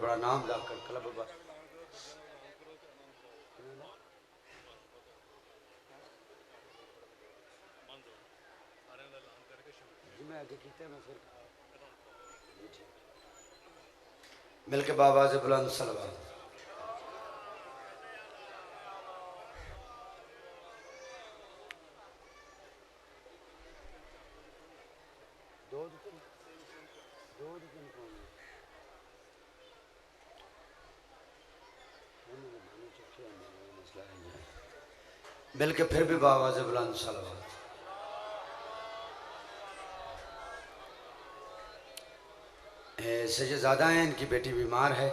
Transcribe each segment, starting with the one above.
बड़ा नाम जाकर क्लब बस मैं आगे किया मैं फिर मिलके बाबा से बुलंद सलवात। मिलके फिर भी बाबा से बुलंद सलवात। सैयदज़ादा हैं, इनकी बेटी बीमार है,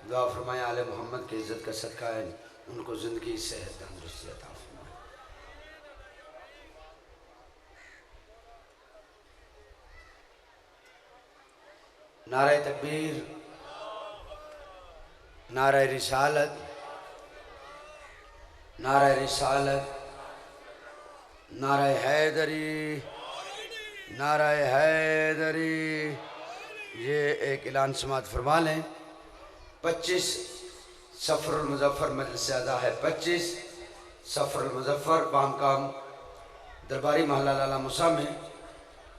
दुआ फरमाएं आले मोहम्मद की इज़्ज़त का सदका है, उनको ज़िंदगी सेहत तंदुरुस्ती अता फरमाएं। नारे तकबीर, नारे रिसालत, नारे रिसालत, नारे हैदरी, नारे हैदरी। ये एक ऐलान समात फरमा लें। 25 सफ़रुल मुज़फ़्फ़र मजलिस आज़ा है। 25 सफ़रुल मुज़फ़्फ़र बामकाम दरबारी महल्ला लाला मूसा में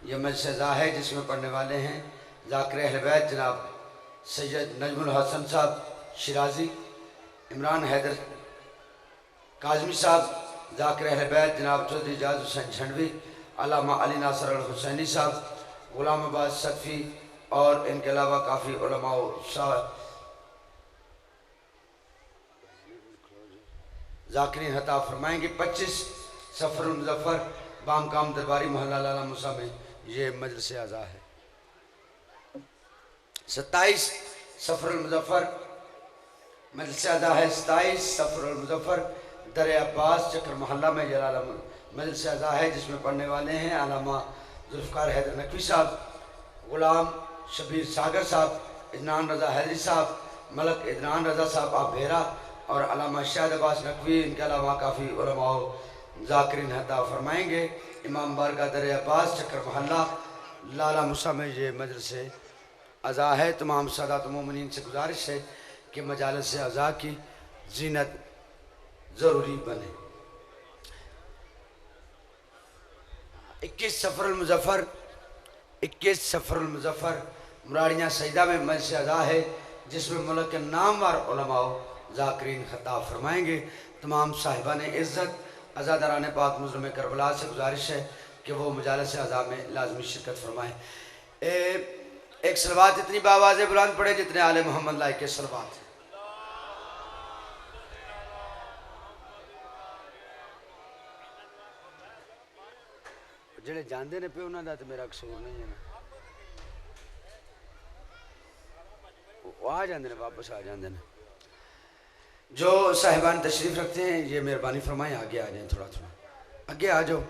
यह मजलिस आज़ा है, जिसमें पढ़ने वाले हैं ज़ाकिर अहले बैत जनाब सैयद नजमुल हसन साहब शिराजी, इमरान हैदर काज़मी साहब, ज़ाकिर अहले बैत जनाब चौधरी इजाज़ हुसैन झंडवी, अल्लामा अली नासर अल हुसैनी साहब, गुलाम अब्बास सदफ़ी और इनके अलावा काफ़ी उलमा ज़ाकिरीन हता फरमाएंगे। 25 सफ़रुल मुज़फ़्फ़र बामकाम दरबारी मोहल्ला लाला मूसा में ये मजलिस आज़ा है। 27 सफ़रुल मुज़फ़्फ़र मजलिस आज़ा है। 27 सफ़रुल मुज़फ़्फ़र दर अब्बास चक्र मोहल्ला में जलाल मजलिस आज़ा है, जिसमें पढ़ने वाले हैं अल्लामा जुल्फ़िकार हैदर नकवी साहब, गुलाम शबीर सागर साहब, इदनान रज़ा हैदरी साहब, मलक इदनान रज़ा साहब आप भेरा और अल्लामा शाहिद अब्बास नकवी। इनके अलावा काफ़ी उलमा ज़ाकिरीन हता फरमाएंगे। इमाम बारगाह दर अब्बास चक्र मोहल्ला लाला मूसा में ये मजलिस आज़ा है। तमाम सादात मोमिनीन से गुजारिश है कि मजालिस आज़ा की जीनत ज़रूरी बने। 21 सफ़रुल मुज़फ़्फ़र 21 सफ़रुल मुज़फ़्फ़र मुराड़ियाँ सईदा में मजलिस आज़ा है, जिसमें मुल्क के नामवर उलमा ज़ाकिरीन खता फरमाएंगे। तमाम साहिबान इज़्ज़त अज़ादारान पाक मुज़ल्लम करबला से गुजारिश है कि वो मजालिस आज़ा में लाजमी शिरकत फरमाएँ। एक सलवात इतनी बावाज़ बुलंद पड़े जितने आले मोहम्मद लाइक के सलवात हैं। जेड़े जानते ने पे उन्होंने तो मेरा कसूर नहीं है ना, आ जाते हैं वापस आ जाते हैं। जो साहिबान तशरीफ़ रखते हैं ये मेहरबानी फरमाएं आगे आ जाएं, थोड़ा थोड़ा आगे आ जाओ,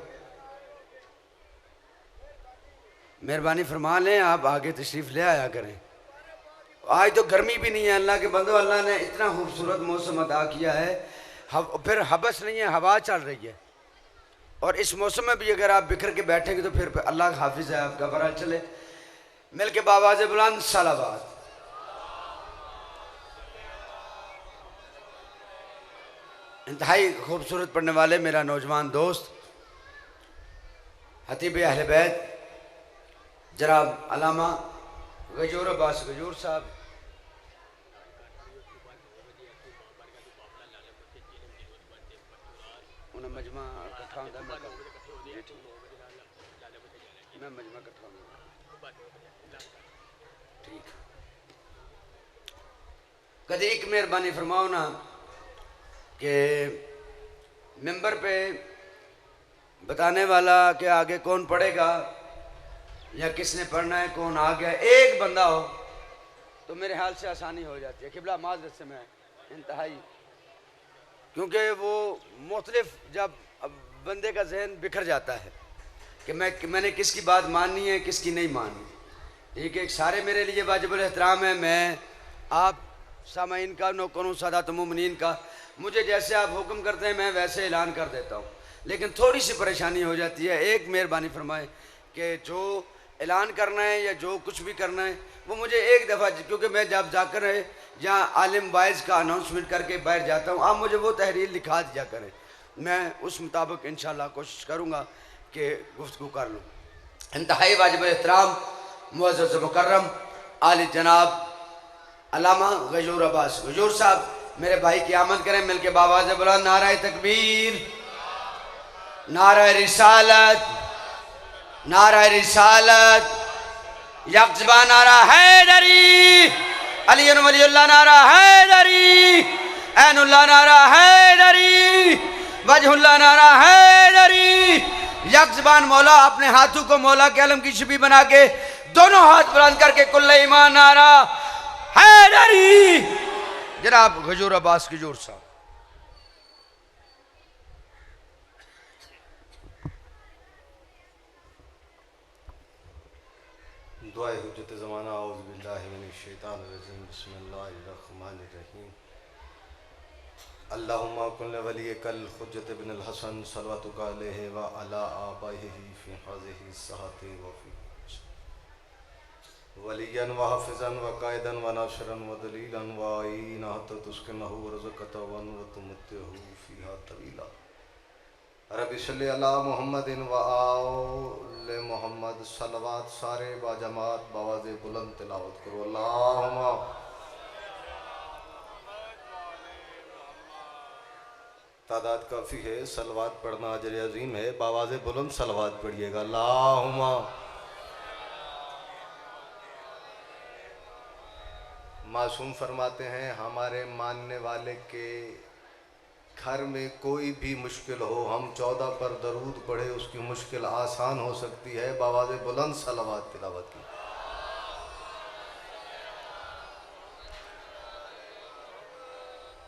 मेहरबानी फरमा लें, आप आगे तशरीफ़ ले आया करें। आज तो गर्मी भी नहीं है, अल्लाह के बंदो, अल्लाह ने इतना खूबसूरत मौसम अदा किया है, फिर हबस नहीं है, हवा चल रही है। और इस मौसम में भी अगर आप बिखर के बैठेंगे तो फिर अल्लाह का हाफिज़ है आपका, बरा चले। मिल के बाबा से बुलंद सलावत। इंतहाई खूबसूरत पढ़ने वाले मेरा नौजवान दोस्त हतीब अहले बैत जनाब अल्लामा गजूर अब्बास गजूर साहब, उन्हें मजमा इकट्ठा होता मैं मजमा इकट्ठा ठीक। कभी एक मेहरबानी फरमाओ ना कि मेंबर पे बताने वाला कि आगे कौन पढ़ेगा या किसने पढ़ना है, कौन आ गया, एक बंदा हो तो मेरे हाल से आसानी हो जाती है। किबला माजरत से मैं इंतहाई, क्योंकि वो मुख्तलिफ जब बंदे का जहन बिखर जाता है कि मैंने किसकी बात माननी है किसकी नहीं माननी। ठीक है, सारे मेरे लिए वाजिबुल एहतराम है, मैं आप सामाइन का नौकरों सादात मोमिनीन का, मुझे जैसे आप हुक्म करते हैं मैं वैसे ऐलान कर देता हूँ, लेकिन थोड़ी सी परेशानी हो जाती है। एक मेहरबानी फरमाए कि जो ऐलान करना है या जो कुछ भी करना है वो मुझे एक दफ़ा, क्योंकि मैं जब जाकर जहाँ आलिम वाइज का अनाउंसमेंट करके बैठ जाता हूँ, आप मुझे वो तहरीर लिखा दिया करें, मैं उस मुताबिक इंशाल्लाह कोशिश करूँगा कि गुफ्तगू कर लूँ। इंतहाई वाजिब एहतराम मुअज़्ज़ज़ मुकर्रम आली जनाब अल्लामा गजूर अब्बास गजूर साहब मेरे भाई की आमद करें मिलके बावाज़ बुलंद नारा तकबीर, नारा रिसालत, नारा रिसालत, यकज़बा नारा हैदरी, अली वलीउल्लाह नारा हैदरी, ऐनुल्लाह नारा हैदरी, वजहुल्लाह नारा हैदरी। यकज़बान मौला अपने हाथों को मौला के आलम की छवि बना के दोनों हाथ बुलंद करके कुल्ले ईमान नारा हैदरी। जनाब गजूर अब्बास गजूर साहब। दुआए हुज्जत ज़माना औज़ु बिल्लाहि मिनश शैतानिर रजीम बिस्मिल्लाहिर रहमानिर रहीम। अल्लाहुम्मा कुल्ल वलियकल हुज्जत इब्नुल हसन सल्लल्लाहु अलैहि व अला आबाइहि फी हाज़िहि सहाती व फी वलियन व हाफ़िज़न व कायदन व नासिरन व दलीलन व आईना हत्ता तुस्किनहु व रज़क़तहु व तुमत्तिहु फ़ीहा तवीला। रब्बि सल्लि अला मुहम्मदिन व आले मोहम्मद सलवात सारे बाजमात बावाज़े बुलंद तिलावत करो। अल्लाहुम्मा तादाद काफ़ी है, सलवात पढ़ना अजर अजीम है, बावाज़े बुलंद सलवात पढ़िएगा। अल्लाहुम्मा मासूम फरमाते हैं हमारे मानने वाले के घर में कोई भी मुश्किल हो, हम 14 पर दरूद पढ़े उसकी मुश्किल आसान हो सकती है। बावाज़े बुलंद सलवात तिलावत की।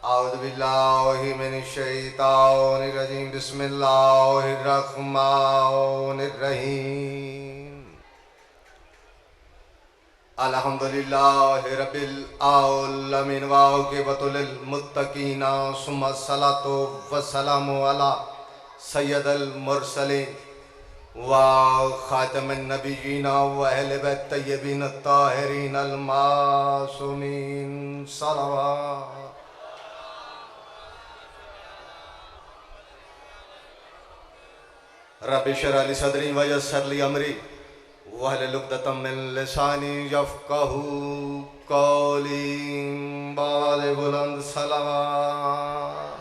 औज़ु बिल्लाहि मिनश शैतानिर रजीम बिस्मिल्लाहिर रहमानिर रहीम। अल्हम्दुलिल्लाहि रब्बिल आलमीन व आक़िबतुल मुत्तक़ीना सुम्मा सलातु व सलामु अला सय्यदल मुरसलीन व ख़ातमिन नबिय्यीना व अहले बैत तय्यबीन ताहिरीन अल मासूमीन सलवात। रब्बि इश्रह ली सदरी व यस्सिर ली अमरी वहलुल उक़दतम मिन लिसानी यफ़क़हू क़ौली। बावाज़े बुलंद सलवात।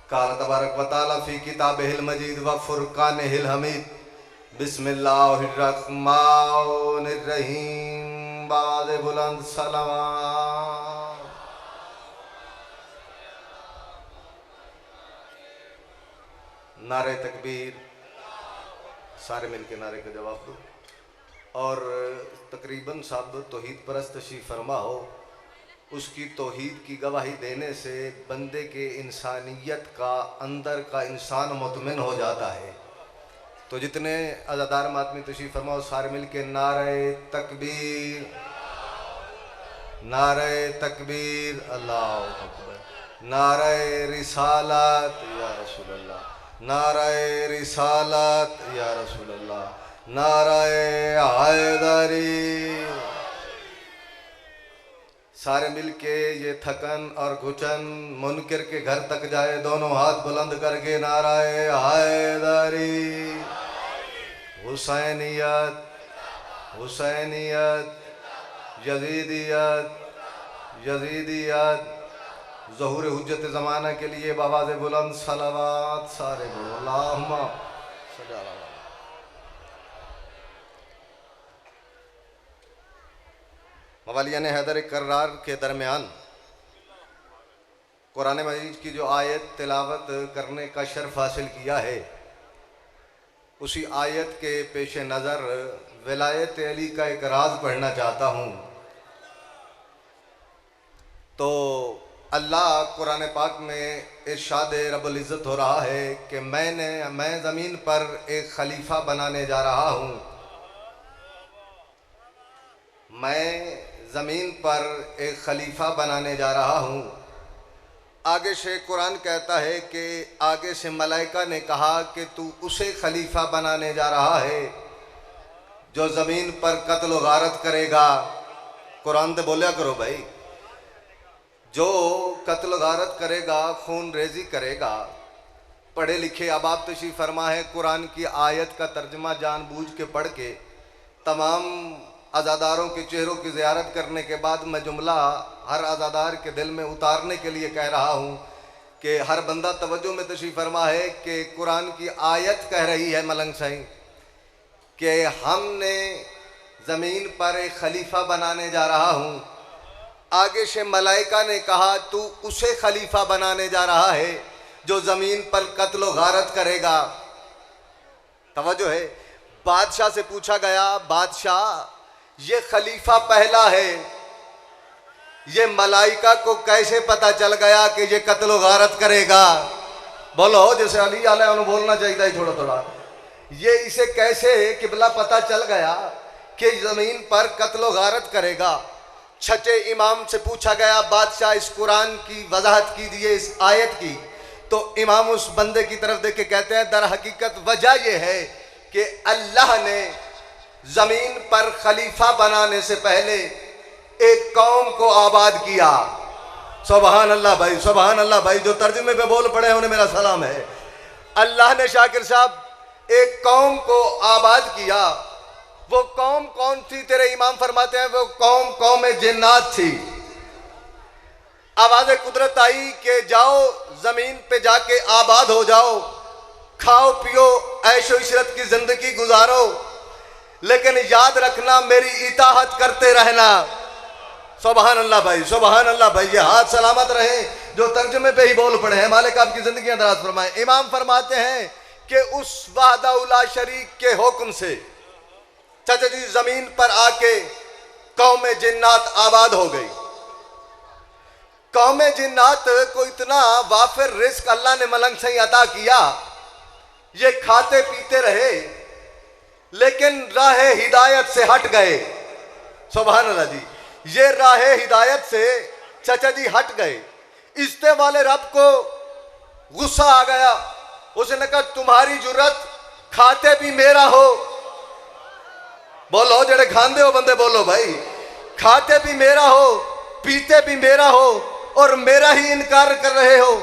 क़ाल तबारक व तआला फ़ी किताबिहिल मजीद व फ़ुरक़ानिहिल हमीद बिस्मिल्लाहिर रहमानिर रहीम। बावाज़े बुलंद सलवात। नारे तकबीर, सारे मिलके नारे का जवाब दो। और तकरीबन साहब तौहीद परस्त तशरीफ़ फरमा हो, उसकी तौहीद की गवाही देने से बंदे के इंसानियत का अंदर का इंसान मुतमिन हो जाता है। तो जितने अज़ादार मातमी तशरीफ़ फरमा हो, सारे मिलके नारे तकबीर, नारे तकबीर, अल्लाहु अकबर, नारे रिसालत या रसूल अल्लाह, नाराए रिसालत या रसूल अल्लाह, नाराए हैदरी। सारे मिलके ये थकन और घुचन मुनकिर के घर तक जाए, दोनों हाथ बुलंद करके नाराए हैदरी। हुसैनियत, हुसैनियत, यजीदियत, यजीदियत, ज़हूर हुज्जत ज़माना के लिए बावाज़े बुलंद सलावात सारे बोलो। अल्लाहुम्मा सल्लि अला मुहम्मद। मवालियान हैदर कर्रार के दरमियान कुरान मजीद की जो आयत तिलावत करने का शर्फ हासिल किया है, उसी आयत के पेश नज़र विलायत अली का एक राज पढ़ना चाहता हूँ। तो अल्लाह कुरान पाक में इरशाद रब्बुल इज़्ज़त हो रहा है कि मैं ज़मीन पर एक खलीफा बनाने जा रहा हूँ, मैं ज़मीन पर एक खलीफा बनाने जा रहा हूँ। आगे से कुरान कहता है कि आगे से मलाइका ने कहा कि तू उसे खलीफा बनाने जा रहा है जो जमीन पर कत्ल गारत करेगा, कुरान ते बोलिया करो भाई, जो कत्ल गारत करेगा, खून रेजी करेगा। पढ़े लिखे अबाब तशरीफ फरमा है, कुरान की आयत का तर्जमा जानबूझ के पढ़ के तमाम आज़ादारों के चेहरों की ज़ियारत करने के बाद मैं जुमला हर आज़ादार के दिल में उतारने के लिए कह रहा हूँ कि हर बंदा तवज्जो में तशरीफ फरमा है कि कुरान की आयत कह रही है मलंग साईं कि हमने ज़मीन पर एक खलीफा बनाने जा रहा हूँ। आगे से मलाइका ने कहा तू उसे खलीफा बनाने जा रहा है जो ज़मीन पर कत्ल गारत करेगा। तवज्जो है। बादशाह से पूछा गया, बादशाह ये खलीफा पहला है, ये मलाइका को कैसे पता चल गया कि ये कत्ल गारत करेगा? बोलो जैसे अली आला बोलना चाहिए थोड़ा थोड़ा। ये इसे कैसे किबला पता चल गया कि ज़मीन पर कत्ल गारत करेगा? छठे इमाम से पूछा गया, बादशाह इस कुरान की वजाहत कीजिए इस आयत की। तो इमाम उस बंदे की तरफ देख के कहते हैं, दर हकीकत वजह यह है कि अल्लाह ने ज़मीन पर खलीफा बनाने से पहले एक कौम को आबाद किया। सुभान अल्लाह भाई, सुभान अल्लाह भाई। जो तर्जुमे पे बोल पड़े हैं उन्हें मेरा सलाम है। अल्लाह ने शाकिर साहब एक कौम को आबाद किया। वो कौम कौन थी? तेरे इमाम फरमाते हैं वो कौम कौम जिन्नात थी। आवाज़ कुदरत आई कि जाओ ज़मीन पे जाके आबाद हो जाओ, खाओ पियो, ऐशो इशरत की ज़िंदगी गुजारो, लेकिन याद रखना मेरी इताहत करते रहना। सुभान अल्लाह भाई, सुभान अल्लाह भाई। ये हाथ सलामत रहे जो तर्जुमे पे ही बोल पड़े हैं। मालिक आपकी ज़िंदगी दराज फरमाए। इमाम फरमाते हैं कि उस वहदा शरीक के हुक्म से चाचा जी ज़मीन पर आके कौम जिन्नात आबाद हो गई। कौम जिन्नात को इतना वाफिर रिस्क अल्लाह ने मलंग से अता किया, ये खाते पीते रहे लेकिन राह हिदायत से हट गए। सुभान अल्लाह जी। ये राह हिदायत से चाचा जी हट गए। इस्ते वाले रब को गुस्सा आ गया। उसने कहा तुम्हारी जुर्रत खाते भी मेरा हो। बोलो जेड़े खांदे हो बंदे बोलो भाई। खाते भी मेरा हो, पीते भी मेरा हो और मेरा ही इनकार कर रहे हो।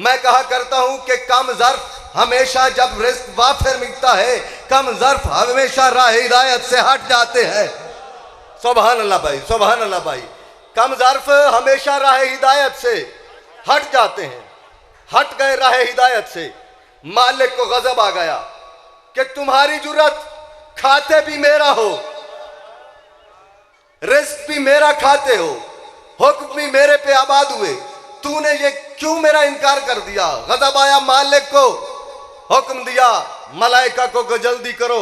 मैं कहा करता हूं कि कम ज़र्फ हमेशा जब रिस्क वाफिर मिलता है, कम ज़र्फ हमेशा राह हिदायत से हट जाते हैं। सुभान अल्लाह भाई, सुभान अल्लाह भाई। कम ज़र्फ हमेशा राह हिदायत से हट जाते हैं। हट गए राह हिदायत से। मालिक को गजब आ गया कि तुम्हारी जुर्रत, खाते भी मेरा हो, रिस्क भी मेरा खाते हो, हुक्म भी मेरे पे आबाद हुए, तूने ये क्यों मेरा इनकार कर दिया? गजब आया मालिक को। हुक्म दिया मलाइका को कि जल्दी करो,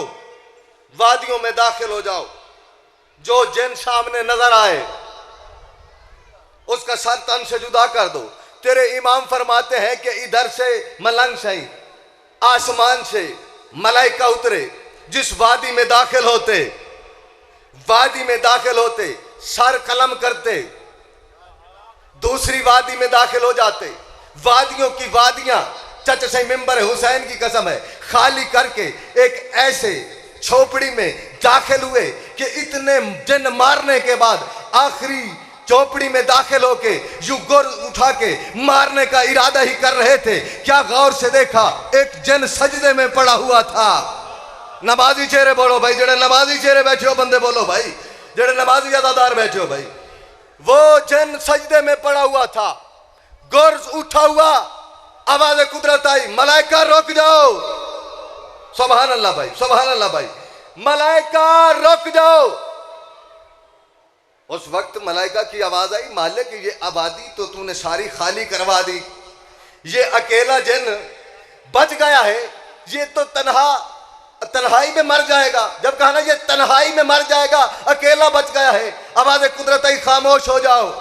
वादियों में दाखिल हो जाओ, जो जिन सामने नजर आए उसका सर तन से जुदा कर दो। तेरे इमाम फरमाते हैं कि इधर से मलंग सही आसमान से मलाइका उतरे, जिस वादी में दाखिल होते, वादी में दाखिल होते सर कलम करते, दूसरी वादी में दाखिल हो जाते। वादियों की वादियां, चचा सही मिंबर हुसैन की कसम है, खाली करके एक ऐसे झोपड़ी में दाखिल हुए कि इतने जिन मारने के बाद आखिरी झोपड़ी में दाखिल होके यूं गुर उठा के मारने का इरादा ही कर रहे थे। क्या गौर से देखा, एक जिन सजदे में पड़ा हुआ था। नमाजी चेहरे बोलो भाई, जेड़े नमाजी चेहरे बैठे हो बंदे बोलो भाई, जेड़े नमाजी अदादार बैठे हो भाई। वो जिन सजदे में पड़ा हुआ था, गुर्ज उठा हुआ, आवाज़ कुदरत आई, मलाइका रुक जाओ। सुभान अल्लाह भाई, सुभान अल्लाह भाई। मलाइका रुक जाओ। उस वक्त मलाइका की आवाज आई, मालिक ये आबादी तो तूने सारी खाली करवा दी, ये अकेला जिन बच गया है, ये तो तन्हाई में मर जाएगा। जब कहा ना ये तन्हाई में मर जाएगा, अकेला बच गया है, आवाज़ कुदरत आई, खामोश हो जाओ।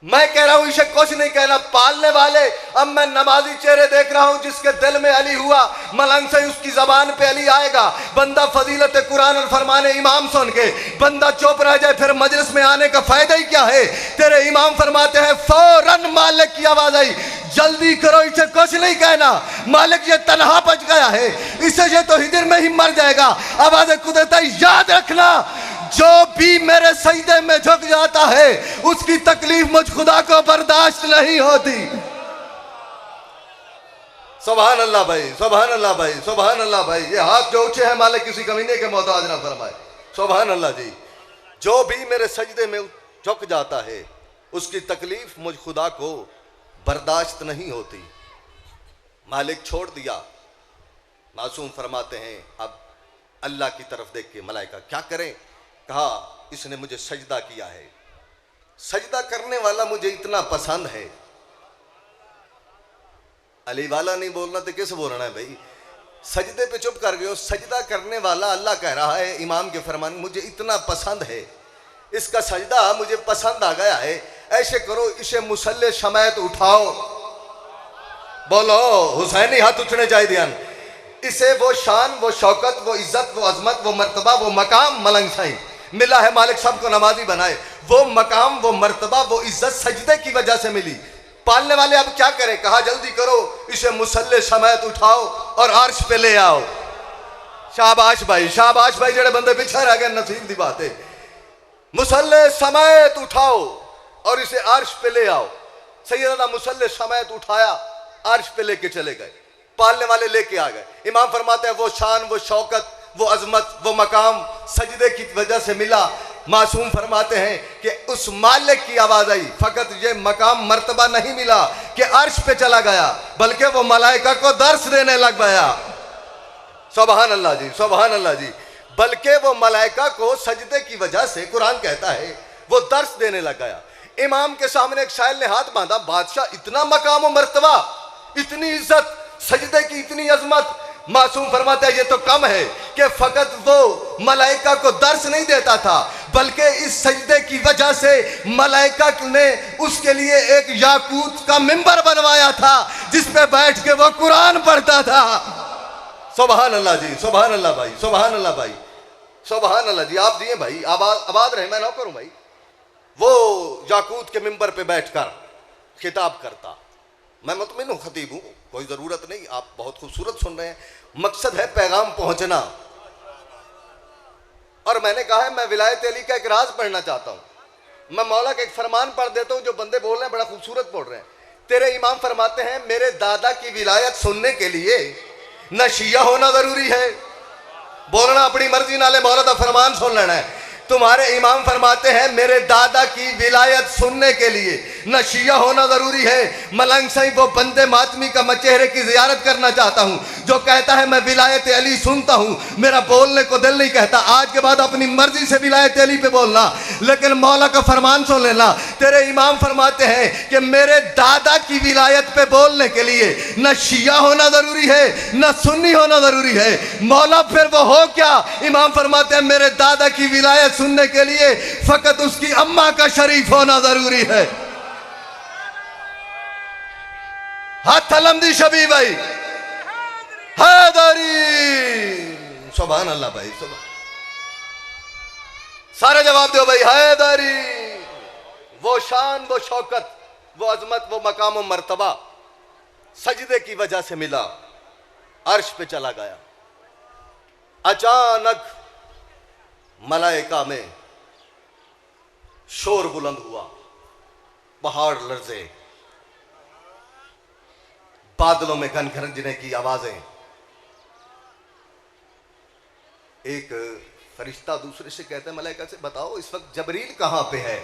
मैं कह रहा हूं इसे कुछ नहीं कहना, पालने वाले। अब मैं नमाजी चेहरे देख रहा हूं जिसके दिल में अली हुआ, मलंग से उसकी जबान पे अली आएगा। बंदा फजीलत कुरान और फरमाने इमाम सुन के बंदा चुप रह जाए, फिर मजलिस में आने का फायदा ही क्या है? तेरे इमाम फरमाते हैं फौरन मालिक की आवाज आई, जल्दी करो, इसे कुछ नहीं कहना, मालिक ये तनहा बच गया है, इसे ये तो हिजर में ही मर जाएगा। आवाज़ कुदरत याद रखना, जो भी मेरे सजदे में झुक जाता है उसकी तकलीफ मुझ खुदा को बर्दाश्त नहीं होती। सुभान अल्लाह भाई, सुभान अल्लाह भाई, सुभान अल्लाह भाई। ये हाथ जो ऊंचे हैं मालिक किसी कमीने के मोहताज ना फरमाए। सुभान अल्लाह जी। जो भी मेरे सजदे में झुक जाता है उसकी तकलीफ मुझ खुदा को बर्दाश्त नहीं होती। मालिक छोड़ दिया। मासूम फरमाते हैं अब अल्लाह की तरफ देख के मलाइका क्या करें? कहा इसने मुझे सजदा किया है, सजदा करने वाला मुझे इतना पसंद है। अली वाला नहीं बोलना तो किस बोलना है भाई? सजदे पे चुप कर गए हो, सजदा करने वाला अल्लाह कह रहा है इमाम के फरमान मुझे इतना पसंद है, इसका सजदा मुझे पसंद आ गया है। ऐसे करो इसे मुसल्ले समेत उठाओ। बोलो हुसैनी हाथ उठने चाहिए ध्यान। इसे वो शान, वो शौकत, वो इज्जत, वो अजमत, वो मर्तबा, वो मकाम मलंग साई मिला है। मालिक सबको नमाजी बनाए। वो मकाम, वो मर्तबा, वो इज्जत सजदे की वजह से मिली। पालने वाले अब क्या करें? कहा जल्दी करो इसे मुसल्ले समेत उठाओ और अर्श पे ले आओ। शाबाश भाई, शाबाश भाई, जेड़े बंदे पीछे रह गए नसीब दी बात है। मुसल्ले समेत उठाओ और इसे अर्श पे ले आओ। सैयदना मुसल्ले समेत उठाया, अर्श पे लेके चले गए। पालने वाले लेके आ गए। इमाम फरमाते हैं वो शान, वो शौकत, वो अजमत, वो मकाम सजदे की वजह से मिला। मासूम फरमाते हैं कि उस मालिक की आवाज आई, फकत ये मकाम मर्तबा नहीं मिला कि अर्श पे चला गया, बल्कि वो मलाइका को दर्स देने लग गया। सुभान अल्लाह जी, सुभान अल्लाह जी। बल्कि वो मलाइका को सजदे की वजह से कुरान कहता है वो दर्स देने लग गया। इमाम के सामने एक शायर ने हाथ बांधा, बादशाह इतना मकाम और मर्तबा, इतनी इज्जत, सजदे की इतनी अजमत। मासूम फरमाता है ये तो कम है कि फकत वो मलाइका को दर्स नहीं देता था, बल्कि इस सजदे की वजह से मलाइका ने उसके लिए एक याकूत का मिंबर बनवाया था जिस पे बैठ के वो कुरान पढ़ता था। सुभान अल्लाह जी, सुभान अल्लाह भाई, सुभान अल्लाह भाई, सुभान अल्लाह जी। आप दिए भाई, आबाद रहे, मैं ना करूं भाई। वो याकूत के मिंबर पे बैठकर खिताब करता। मैं मुतमिन हूं, खतीब हूं, कोई ज़रूरत नहीं, आप बहुत खूबसूरत सुन रहे हैं। मकसद है पैगाम पहुंचना। और मैंने कहा है मैं विलायत अली का एक राज पढ़ना चाहता हूं। मैं मौला का एक फरमान पढ़ देता हूं, जो बंदे बोल रहे हैं बड़ा खूबसूरत बोल रहे हैं। तेरे इमाम फरमाते हैं मेरे दादा की विलायत सुनने के लिए न शिया होना ज़रूरी है, बोलना अपनी मर्जी नाले मौला का फरमान सुन लेना है। तुम्हारे इमाम फरमाते हैं मेरे दादा की विलायत सुनने के लिए न शिया होना ज़रूरी है। मलंग सही वो बंदे मातमी का मैं चेहरे की ज़ियारत करना चाहता हूँ जो कहता है मैं विलायत अली सुनता हूँ, मेरा बोलने को दिल नहीं कहता। आज के बाद अपनी मर्जी से विलायत अली पे बोलना, लेकिन मौला का फरमान सुन लेना। तेरे इमाम फरमाते हैं कि मेरे दादा की विलायत पे बोलने के लिए न शिया होना ज़रूरी है न सुन्नी होना ज़रूरी है। मौला फिर वो हो क्या? इमाम फरमाते हैं मेरे दादा की विलायत सुनने के लिए फकत उसकी अम्मा का शरीफ होना जरूरी है। हाथ अलमदी शबी भाई, हैदरी। सुभान अल्लाह भाई, सुभान। सारे जवाब दो भाई, हैदरी। वो शान, वो शौकत, वो अजमत, वो मकाम और मर्तबा सजदे की वजह से मिला, अर्श पे चला गया। अचानक मलाइका में शोर बुलंद हुआ, पहाड़ लर्जे, बादलों में घन गरजने की आवाजें। एक फरिश्ता दूसरे से कहते हैं मलाइका से बताओ इस वक्त जबरील कहां पे है?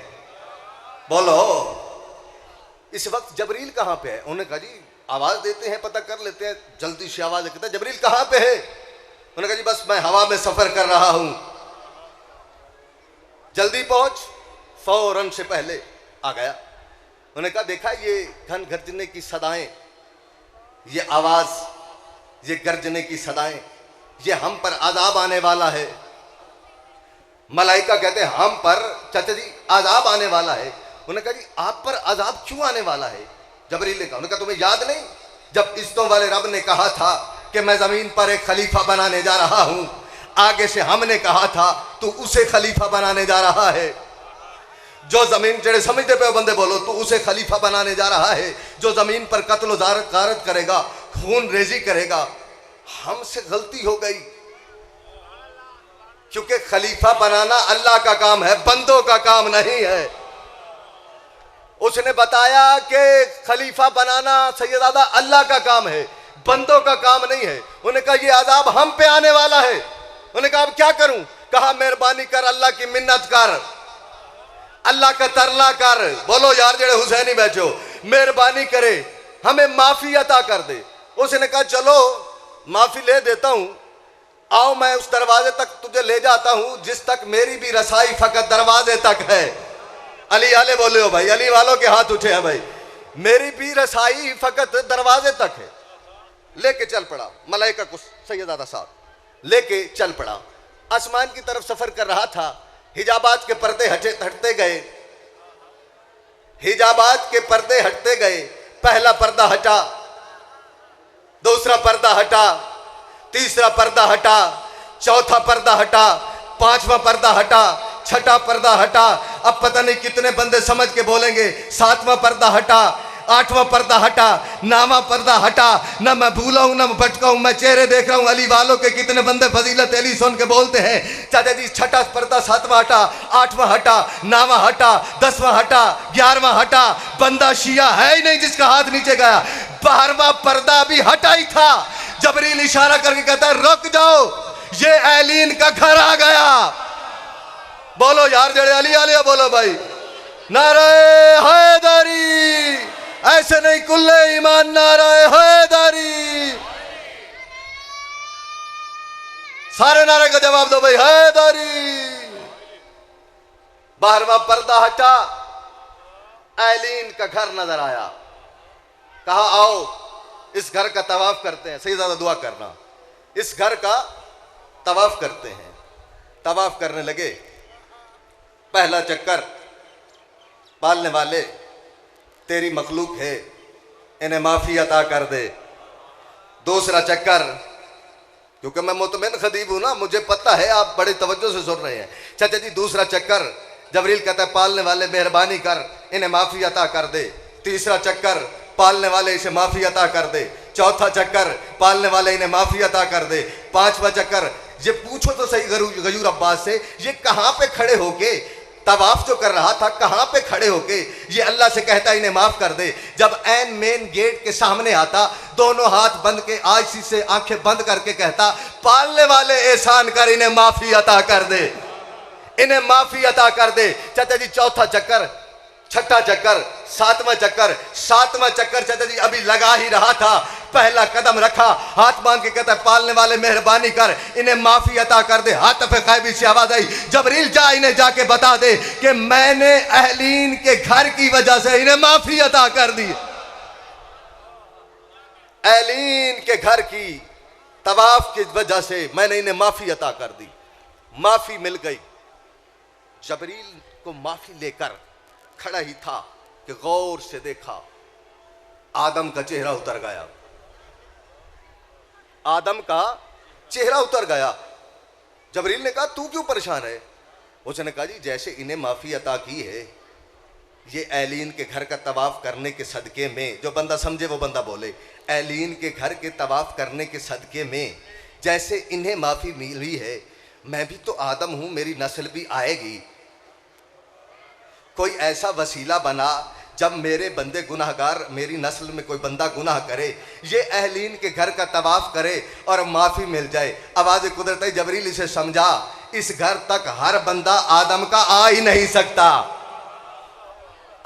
बोलो इस वक्त जबरील कहां पे है? उन्होंने कहा जी आवाज देते हैं पता कर लेते हैं। जल्दी से आवाज कहते हैं जबरील कहां पे है? उन्होंने कहा जी बस मैं हवा में सफर कर रहा हूं, जल्दी पहुंच। फौरन से पहले आ गया। उन्होंने कहा देखा ये घन गर्जने की सदाएं, ये आवाज, ये गर्जने की सदाएं, ये हम पर आजाब आने वाला है। मलाइका कहते हैं हम पर चाचा जी आजाब आने वाला है। उन्होंने कहा जी आप पर आजाब क्यों आने वाला है? जबरील ने कहा, उन्होंने कहा तुम्हें याद नहीं जब इज्जतों वाले रब ने कहा था कि मैं जमीन पर एक खलीफा बनाने जा रहा हूं, आगे से हमने कहा था तो उसे खलीफा बनाने जा रहा है। जो जमीन जेड़े समझते पे बंदे बोलो, तू उसे खलीफा बनाने जा रहा है जो जमीन पर कत्ल गारत करेगा, खून रेजी करेगा। हमसे गलती हो गई, क्योंकि खलीफा बनाना अल्लाह का काम है, बंदों का काम नहीं है। उसने बताया कि खलीफा बनाना सैयदादा अल्लाह का काम है, बंदों का काम नहीं है। उन्होंने कहा ये अजाब हम पे आने वाला है। उन्होंने कहा अब क्या करूं? कहा मेहरबानी कर, अल्लाह की मिन्नत कर, अल्लाह का तरला कर। बोलो यार जेड़े हुसैनी बैठो, मेहरबानी करे हमें माफी अता कर दे। उसने कहा चलो माफी ले देता हूं, आओ मैं उस दरवाजे तक तुझे ले जाता हूं जिस तक मेरी भी रसाई फकत दरवाजे तक है। अली वाले बोले हो भाई, अली वालों के हाथ उठे हैं भाई। मेरी भी रसाई फकत दरवाजे तक है। लेके चल पड़ा मलाइका को सैयदादा साहब लेके चल पड़ा। आसमान की तरफ सफर कर रहा था। हिजाबात के पर्दे हटते गए, हिजाबात के पर्दे हटते गए। पहला पर्दा हटा, दूसरा पर्दा हटा, तीसरा पर्दा हटा, चौथा पर्दा हटा, पांचवा पर्दा हटा, छठा पर्दा हटा। अब पता नहीं कितने बंदे समझ के बोलेंगे। सातवां पर्दा हटा, आठवां पर्दा हटा, नौवां पर्दा हटा। ना मैं भूला हूं ना मैं भटका हूं, मैं चेहरे देख रहा हूं अली वालों के। कितने बंदे फजीलत अली सुन के बोलते हैं। चाचा जी छठा पर्दा, सातवां हटा, आठवां हटा, नौवां हटा, 10वां हटा, 11वां हटा। बंदा शिया है ही नहीं जिसका हाथ नीचे गया। 12वां पर्दा भी हटा ही था। जबरील इशारा करके कहता है रुक जाओ, ये ऐलीन का घर आ गया। बोलो यार जड़े अली आलिया बोलो भाई, नारे हैदरी, ऐसे नहीं कुल्ले ईमान, नारे हैदरी। सारे नारे का जवाब दो भाई, हैदरी। 12वां पर्दा हटा, ऐलीन का घर नजर आया। कहा आओ इस घर का तवाफ करते हैं। सही ज्यादा दुआ करना, इस घर का तवाफ करते हैं। तवाफ करने लगे। पहला चक्कर, पालने वाले तेरी मखलूक है, इन्हें माफी अता कर दे। दूसरा चक्कर, क्योंकि मैं मुतमिन खतीब हूं ना, मुझे पता है आप बड़े तवज्जो से सुन रहे हैं। चाचा जी दूसरा चक्कर, जबरील कहता है पालने वाले मेहरबानी कर, इन्हें माफी अता कर दे। तीसरा चक्कर, पालने वाले इसे माफी अता कर दे। चौथा चक्कर, पालने वाले इन्हें माफी अता कर दे। पांचवा चक्कर, ये पूछो तो सही गयूर अब्बास से, ये कहां पे खड़े होके तवाफ जो कर रहा था, कहां पे खड़े होके ये अल्लाह से कहता इन्हें माफ कर दे। जब ऐन मेन गेट के सामने आता, दोनों हाथ बंद के आयसी से आंखें बंद करके कहता पालने वाले एहसान कर, इन्हें माफी अता कर दे, इन्हें माफी अता कर दे। चाचा जी चौथा चक्कर, छठा चक्कर, सातवां चक्कर। सातवां चक्कर चाचा जी अभी लगा ही रहा था। पहला कदम रखा, हाथ बांध के कहता है पालने वाले मेहरबानी कर, इन्हें माफी अता कर दे। हाथ पे गायबी से आवाज आई, जबरील जा इन्हें जाके बता दे कि मैंने अहलीन के घर की वजह से इन्हें माफी अता कर दी। अहलीन के घर की तवाफ की वजह से मैंने इन्हें माफी अता कर दी। माफी मिल गई। जबरील को माफी लेकर खड़ा ही था कि गौर से देखा, आदम का चेहरा उतर गया। आदम का चेहरा उतर गया। जबरील ने कहा तू क्यों परेशान है? उसने कहा जी जैसे इन्हें माफी अता की है, ये ऐलीन के घर का तवाफ करने के सदके में, जो बंदा समझे वो बंदा बोले, ऐलीन के घर के तवाफ करने के सदके में जैसे इन्हें माफी मिली है, मैं भी तो आदम हूं, मेरी नस्ल भी आएगी। कोई ऐसा वसीला बना जब मेरे बंदे गुनाहगार, मेरी नस्ल में कोई बंदा गुनाह करे, ये अहलीन के घर का तवाफ करे और माफी मिल जाए। आवाज कुदरत जबरील इसे समझा, इस घर तक हर बंदा आदम का आ ही नहीं सकता।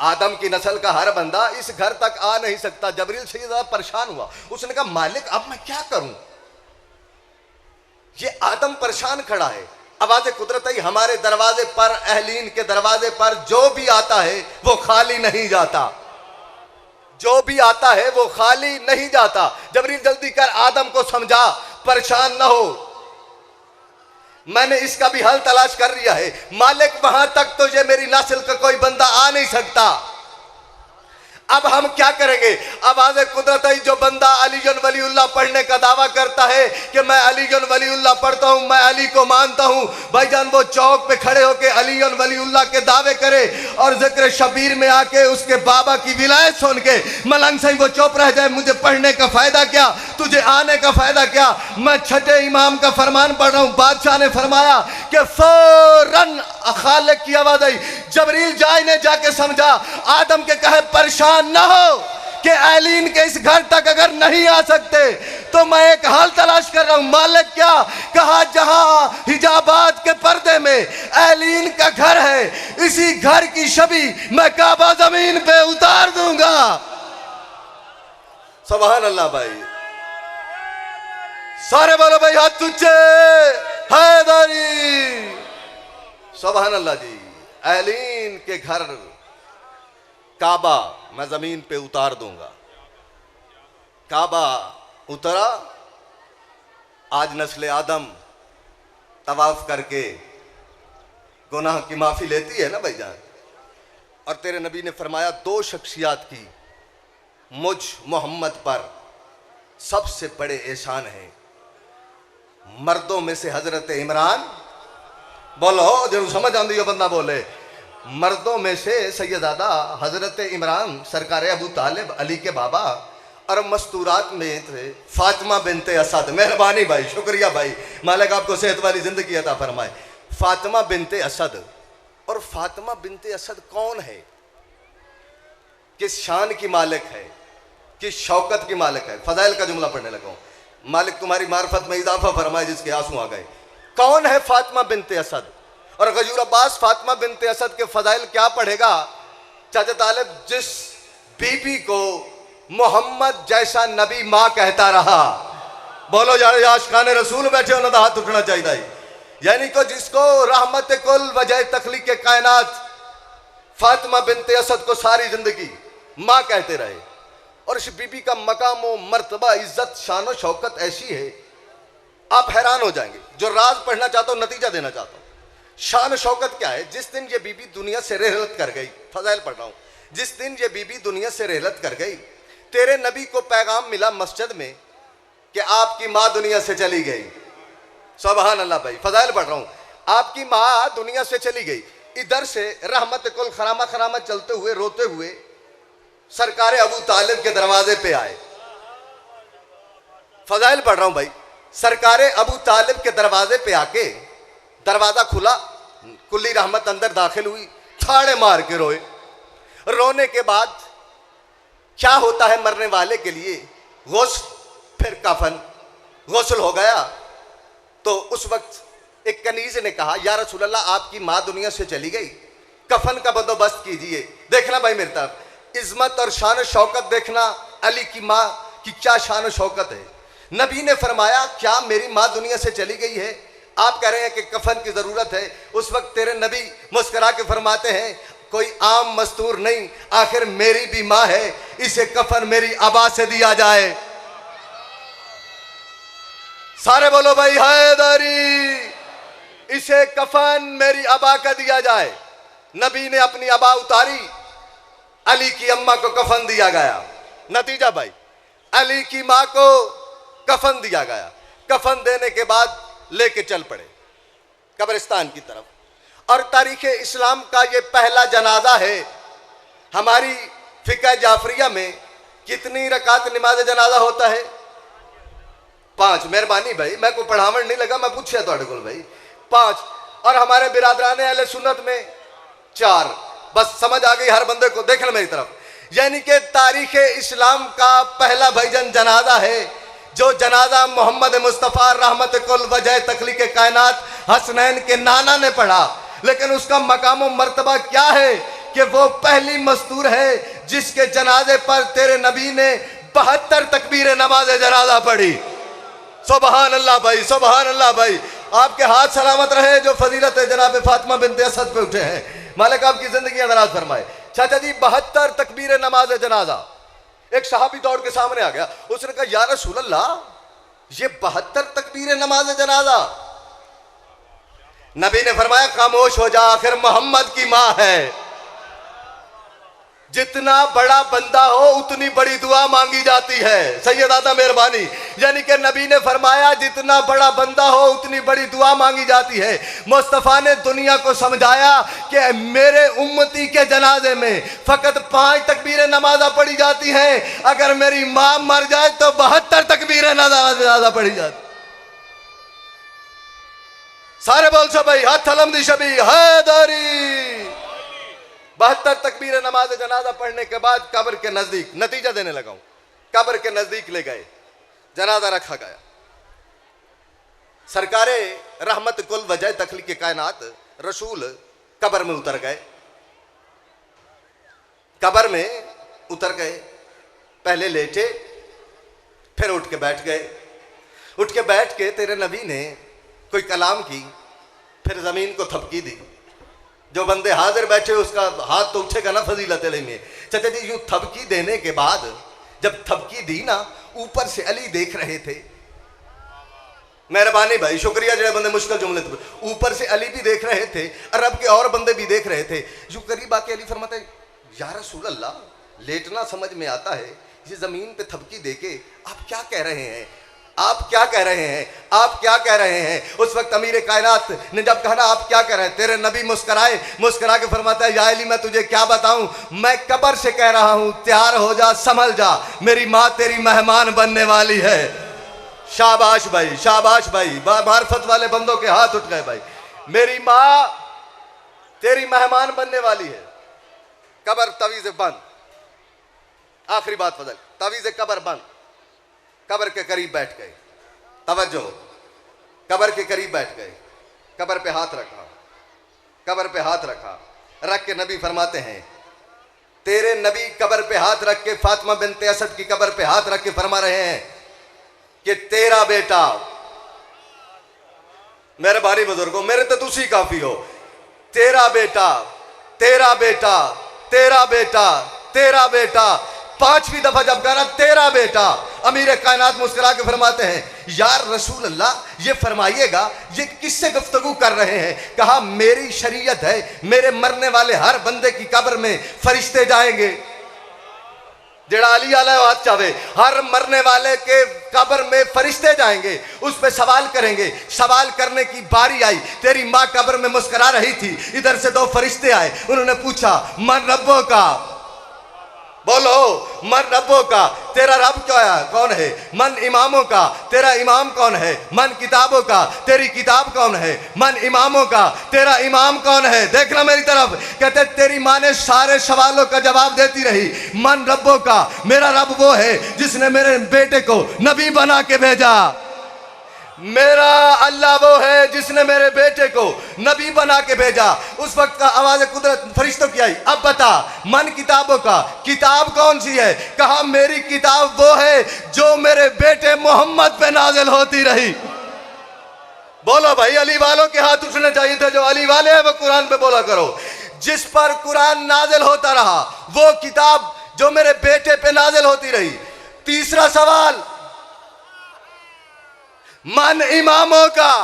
आदम की नस्ल का हर बंदा इस घर तक आ नहीं सकता। जबरील से ज्यादा परेशान हुआ। उसने कहा मालिक अब मैं क्या करूं? ये आदम परेशान खड़ा है। आवाज़ कुदरत ही हमारे दरवाजे पर, अहलीन के दरवाजे पर जो भी आता है वो खाली नहीं जाता, जो भी आता है वो खाली नहीं जाता। जबरील जल्दी कर आदम को समझा, परेशान ना हो, मैंने इसका भी हल तलाश कर लिया है। मालिक वहां तक तो ये मेरी नस्ल का कोई बंदा आ नहीं सकता। अब हम क्या करेंगे? आवाज़ कुदरत है, जो बंदा अलीगन वलीउल्लाह पढ़ने का दावा करता है कि मैं अलीगन वलीउल्लाह पढ़ता हूँ, मैं अली को मानता हूँ, भाईजान वो चौक पे खड़े होके अलीगन वलीउल्लाह के दावे करे और जिक्र शबीर में आके उसके बाबा की विलायत सुन के मलंग सही वो चुप रह जाए, मुझे पढ़ने का फायदा क्या, तुझे आने का फायदा क्या? मैं छठे इमाम का फरमान पढ़ रहा हूँ। बादशाह ने फरमाया कि फौरन खालिक की आवाज आई, जबरील जाए ने जाके समझा, आदम के कहे परेशान ना हो कि ऐलीन के इस घर तक अगर नहीं आ सकते तो मैं एक हाल तलाश कर रहा हूं। मालिक क्या? कहा जहां हिजाबात के पर्दे में ऐलीन का घर है, इसी घर की छवि मैं काबा जमीन पे उतार दूंगा। सुभान अल्लाह भाई, सारे बोलो भाई हाथ ऊंचे, हैदरी। सुभान अल्लाह जी, ऐलीन के घर काबा मैं जमीन पे उतार दूंगा। काबा उतरा, आज नस्ल आदम तवाफ करके गुनाह की माफी लेती है ना भाईजान। और तेरे नबी ने फरमाया दो शख्सियात की मुझ मोहम्मद पर सबसे बड़े एहसान हैं। मर्दों में से हजरत इमरान, बोलो जरूर समझ आंदी हो बंदा बोले। मर्दों में से सैयदादा हजरत इमरान सरकार अबू तालिब अली के बाबा, और मस्तूरात में थे फातिमा बिनते असद। मेहरबानी भाई, शुक्रिया भाई, मालिक आपको सेहत वाली जिंदगी अता फरमाए। फातिमा बिनते असद। और फातिमा बिनते असद कौन है? किस शान की मालिक है, किस शौकत की मालिक है? फजाइल का जुमला पढ़ने लगा हूं। मालिक तुम्हारी मार्फत में इजाफा फरमाए जिसके आंसू आ गए। कौन है फातिमा बिनते असद? और गजूर अब्बास फातिमा बिनते असद के फजाइल क्या पढ़ेगा? चाचा तालिब जिस बीबी को मोहम्मद जैसा नबी मां कहता रहा, बोलो यार आशिकान रसूल बैठे उन्होंने हाथ उठना चाहिए। यानी को जिसको रहमत कुल वजह तखलीक के कायनात फातिमा बिनते असद को सारी जिंदगी मां कहते रहे। और इस बीबी का मकाम व मर्तबा, इज्जत, शान व शौकत ऐसी है आप हैरान हो जाएंगे। जो राज पढ़ना चाहता हूं, नतीजा देना चाहता हूं। शान शौकत क्या है? जिस दिन ये बीबी दुनिया से रहलत कर गई, फजाइल पढ़ रहा हूं, जिस दिन ये बीबी दुनिया से रहलत कर गई, तेरे नबी को पैगाम मिला मस्जिद में कि आपकी मां दुनिया से चली गई। सुभान अल्लाह भाई, फजाइल पढ़ रहा हूं, आपकी मां दुनिया से चली गई। इधर से रहमत कुल खरामा खरामा चलते हुए रोते हुए सरकार अबू तालिब के दरवाजे पे आए। फजाइल पढ़ रहा हूं भाई, सरकार अबू तालिब के दरवाजे पे आके दरवाजा खुला, कुल्ली रहमत अंदर दाखिल हुई, थाड़े मार के रोए। रोने के बाद क्या होता है मरने वाले के लिए? गुस्ल, फिर कफन। गुस्ल हो गया तो उस वक्त एक कनीज ने कहा, या रसूल अल्लाह आपकी मां दुनिया से चली गई, कफन का बंदोबस्त कीजिए। देखना भाई मेरी तरफ, इज्जत और शान शौकत देखना, अली की मां की क्या शान शौकत है। नबी ने फरमाया क्या मेरी मां दुनिया से चली गई है? आप कह रहे हैं कि कफन की जरूरत है। उस वक्त तेरे नबी मुस्कुरा के फरमाते हैं कोई आम मस्तूर नहीं, आखिर मेरी भी मां है, इसे कफन मेरी आबा से दिया जाए। सारे बोलो भाई हैदरी, इसे कफन मेरी आबा का दिया जाए। नबी ने अपनी आबा उतारी, अली की अम्मा को कफन दिया गया। नतीजा भाई, अली की मां को कफन दिया गया। कफन देने के बाद लेके चल पड़े कब्रिस्तान की तरफ। और तारीख इस्लाम का ये पहला जनाजा है। हमारी फिक़ह जाफरिया में कितनी रकात नमाज जनाजा होता है? 5। मेहरबानी भाई, मैं को पढ़ावण नहीं लगा, मैं पूछा थोड़े को भाई 5। और हमारे बिरादरान अहले सुन्नत में 4। बस समझ आ गई हर बंदे को, देखना मेरी तरफ। यानी कि तारीख इस्लाम का पहला भाईजान जनाजा है, जो जनाजा मोहम्मद मुस्तफ़ा रहमत कुल वजह तखलीक कायनात हसनैन के नाना ने पढ़ा। लेकिन उसका मकाम व मर्तबा क्या है कि वो पहली मस्तूर है जिसके जनाजे पर तेरे नबी ने 72 तकबीर नमाज जनाजा पढ़ी। सुभान अल्लाह भाई, सुभान अल्लाह भाई, आपके हाथ सलामत रहे जो फजीलत जनाब फातिमा बिनते असद पे उठे हैं। मालिक आपकी जिंदगी दराज फरमाए। चाचा जी 72 तकबीर नमाज जनाजा। एक सहाबी दौड़ के सामने आ गया, उसने कहा या रसूल अल्लाह ये 72 तकबीर नमाज जनाजा। नबी ने फरमाया खामोश हो जा, आखिर मोहम्मद की मां है। जितना बड़ा बंदा हो उतनी बड़ी दुआ मांगी जाती है। सैयदादा मेहरबानी, यानी कि नबी ने फरमाया जितना बड़ा बंदा हो उतनी बड़ी दुआ मांगी जाती है। मुस्तफ़ा ने दुनिया को समझाया कि मेरे उम्मती के जनाजे में फ़कत 5 तकबीरें नमाजा पढ़ी जाती हैं, अगर मेरी माँ मर जाए तो 72 तकबीरें नमाजा पढ़ी जाती। सारे बोल सो भाई हाथ अलमदी शबी हैदरी। 72 तकबीर नमाज जनाजा पढ़ने के बाद कब्र के नजदीक, नतीजा देने लगा हूं, कब्र के नजदीक ले गए, जनाजा रखा गया। सरकारे रहमत कुल वजह तखलीक कायनात रसूल कब्र में उतर गए। कब्र में उतर गए, पहले लेटे, फिर उठ के बैठ गए। उठ के बैठ के तेरे नबी ने कोई कलाम की, फिर जमीन को थपकी दी। जो बंदे हाजिर बैठे उसका हाथ तो उठेगा ना फजीलत में। चाचा जी यूं थपकी देने के बाद जब थपकी दी ना, ऊपर से अली देख रहे थे। मेहरबानी भाई, शुक्रिया जो बंदे मुश्किल जुमले, ऊपर से अली भी देख रहे थे, अरब के और बंदे भी देख रहे थे। जो करीब आके अली फरमाते या रसूल अल्लाह, लेटना समझ में आता है, ये जमीन पे थपकी देके आप क्या कह रहे हैं, आप क्या कह रहे हैं, आप क्या कह रहे हैं। उस वक्त अमीर कायनात ने जब कहा ना आप क्या कह रहे हैं, तेरे नबी मुस्कुराए, मुस्कुरा के फरमाता है या अली मैं तुझे क्या बताऊं, मैं कब्र से कह रहा हूं तैयार हो जा, संभल जा, मेरी माँ तेरी मेहमान बनने वाली है। शाबाश भाई, शाबाश भाई, मार्फत वाले बंदों के हाथ उठ गए भाई। मेरी माँ तेरी मेहमान बनने वाली है। कब्र तवीज़ बंद, आखिरी बात फजल, तवीज़ कब्र बंद, कब्र के करीब बैठ गए। तवज्जो, कब्र के करीब बैठ गए, कब्र पे हाथ रखा, कब्र पे हाथ रखा, रख के नबी फरमाते हैं, तेरे नबी कब्र पे हाथ रख के फातिमा बिनते असद की कब्र पे हाथ रख के फरमा रहे हैं कि तेरा बेटा, मेरे भारी बुजुर्गों, मेरे तो तुसी काफी हो, तेरा बेटा, तेरा बेटा, तेरा बेटा, तेरा बेटा, 5वीं दफा जब कहा तेरा बेटा, अमीर कायनात मुस्कुरा के फरमाते हैं यार रसूल अल्लाह, ये फरमाइएगा ये किससे गुफ्तगू कर रहे हैं। कहा मेरी शरीयत है, मेरे मरने वाले हर बंदे की कब्र में फरिश्ते जाएंगे। जेड़ा अली आला बात चाहे, हर मरने वाले के कब्र में फरिश्ते जाएंगे, उस पे सवाल करेंगे। सवाल करने की बारी आई, तेरी माँ कब्र में मुस्कुरा रही थी, इधर से 2 फरिश्ते आए, उन्होंने पूछा मन रब्बों का, बोलो मन रब्बों का, तेरा रब क्या है, कौन है। मन इमामों का, तेरा इमाम कौन है। मन किताबों का, तेरी किताब कौन है। मन इमामों का, तेरा इमाम कौन है। देखना मेरी तरफ, कहते तेरी माँ ने सारे सवालों का जवाब देती रही। मन रब्बों का, मेरा रब वो है जिसने मेरे बेटे को नबी बना के भेजा। मेरा अल्लाह वो है जिसने मेरे बेटे को नबी बना के भेजा। उस वक्त का आवाज कुदरत फरिश्तों की आई, अब बता मन किताबों का, किताब कौन सी है। कहा मेरी किताब वो है जो मेरे बेटे मोहम्मद पे नाजिल होती रही। बोलो भाई, अली वालों के हाथ उठने चाहिए थे, जो अली वाले हैं वो कुरान पे बोला करो। जिस पर कुरान नाजिल होता रहा वो किताब जो मेरे बेटे पे नाजिल होती रही। तीसरा सवाल, मन इमामों का,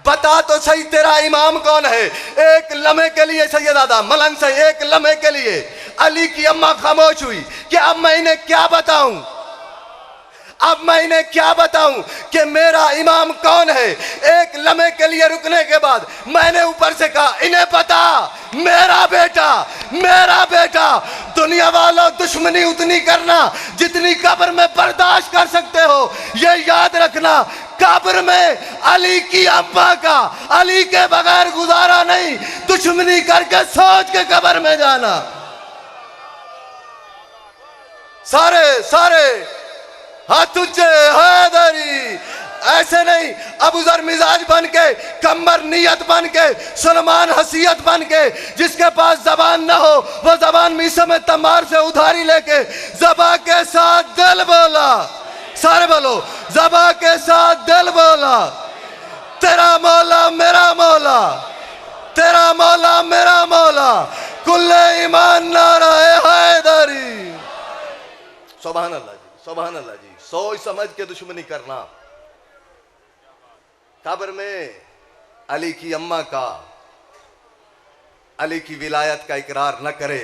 बता तो सही तेरा इमाम कौन है। एक लम्हे के लिए सैयदादा मलंग से एक लम्हे के लिए अली की अम्मा खामोश हुई कि अब मैं इन्हें क्या बताऊं, अब मैं इन्हें क्या बताऊं कि मेरा इमाम कौन है। एक लम्हे के लिए रुकने के बाद मैंने ऊपर से कहा इन्हें पता, मेरा बेटा, मेरा बेटा। दुनिया वालों, दुश्मनी उतनी करना जितनी कब्र में बर्दाश्त कर सकते हो। ये याद रखना, कब्र में अली की अम्मा का, अली के बगैर गुजारा नहीं। दुश्मनी करके सोच के कब्र में जाना। सारे सारे हाथ उच्चे हैदरी। ऐसे नहीं अबू जर मिजाज बन के, कम्बर नियत बन के, सलमान हसीयत बन के, जिसके पास जबान ना हो वो जबान मीसे में तमार से उधारी लेके ज़बा के साथ दिल बोला। सारे बोलो, ज़बा के साथ दिल बोला। तेरा मौला मेरा मौला, तेरा मौला मेरा मौला, कुल्ले ईमान नारा हैदरी। सुभान अल्लाह जी, सुभान अल्लाह जी। सोच समझ के दुश्मनी करना। कब्र में अली की अम्मा का, अली की विलायत का इकरार न करे।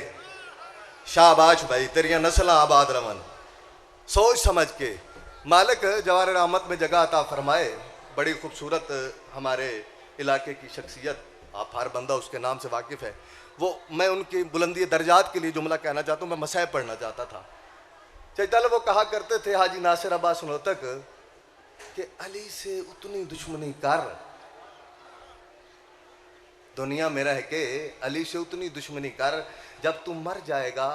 शाबाश भाई, तेरिया नस्ल आबाद रवन। सोच समझ के मालिक जवाहर रहमत में जगह अता फरमाए। बड़ी खूबसूरत हमारे इलाके की शख्सियत, आप हर बंदा उसके नाम से वाकिफ़ है। वो मैं उनकी बुलंदी दर्जात के लिए जुमला कहना चाहता हूँ। मैं मसाइब पढ़ना चाहता था। चल वो कहा करते थे हाजी नासिर अब्बास नोतक कि अली से उतनी दुश्मनी कर, दुनिया में रह के अली से उतनी दुश्मनी कर, जब तू मर जाएगा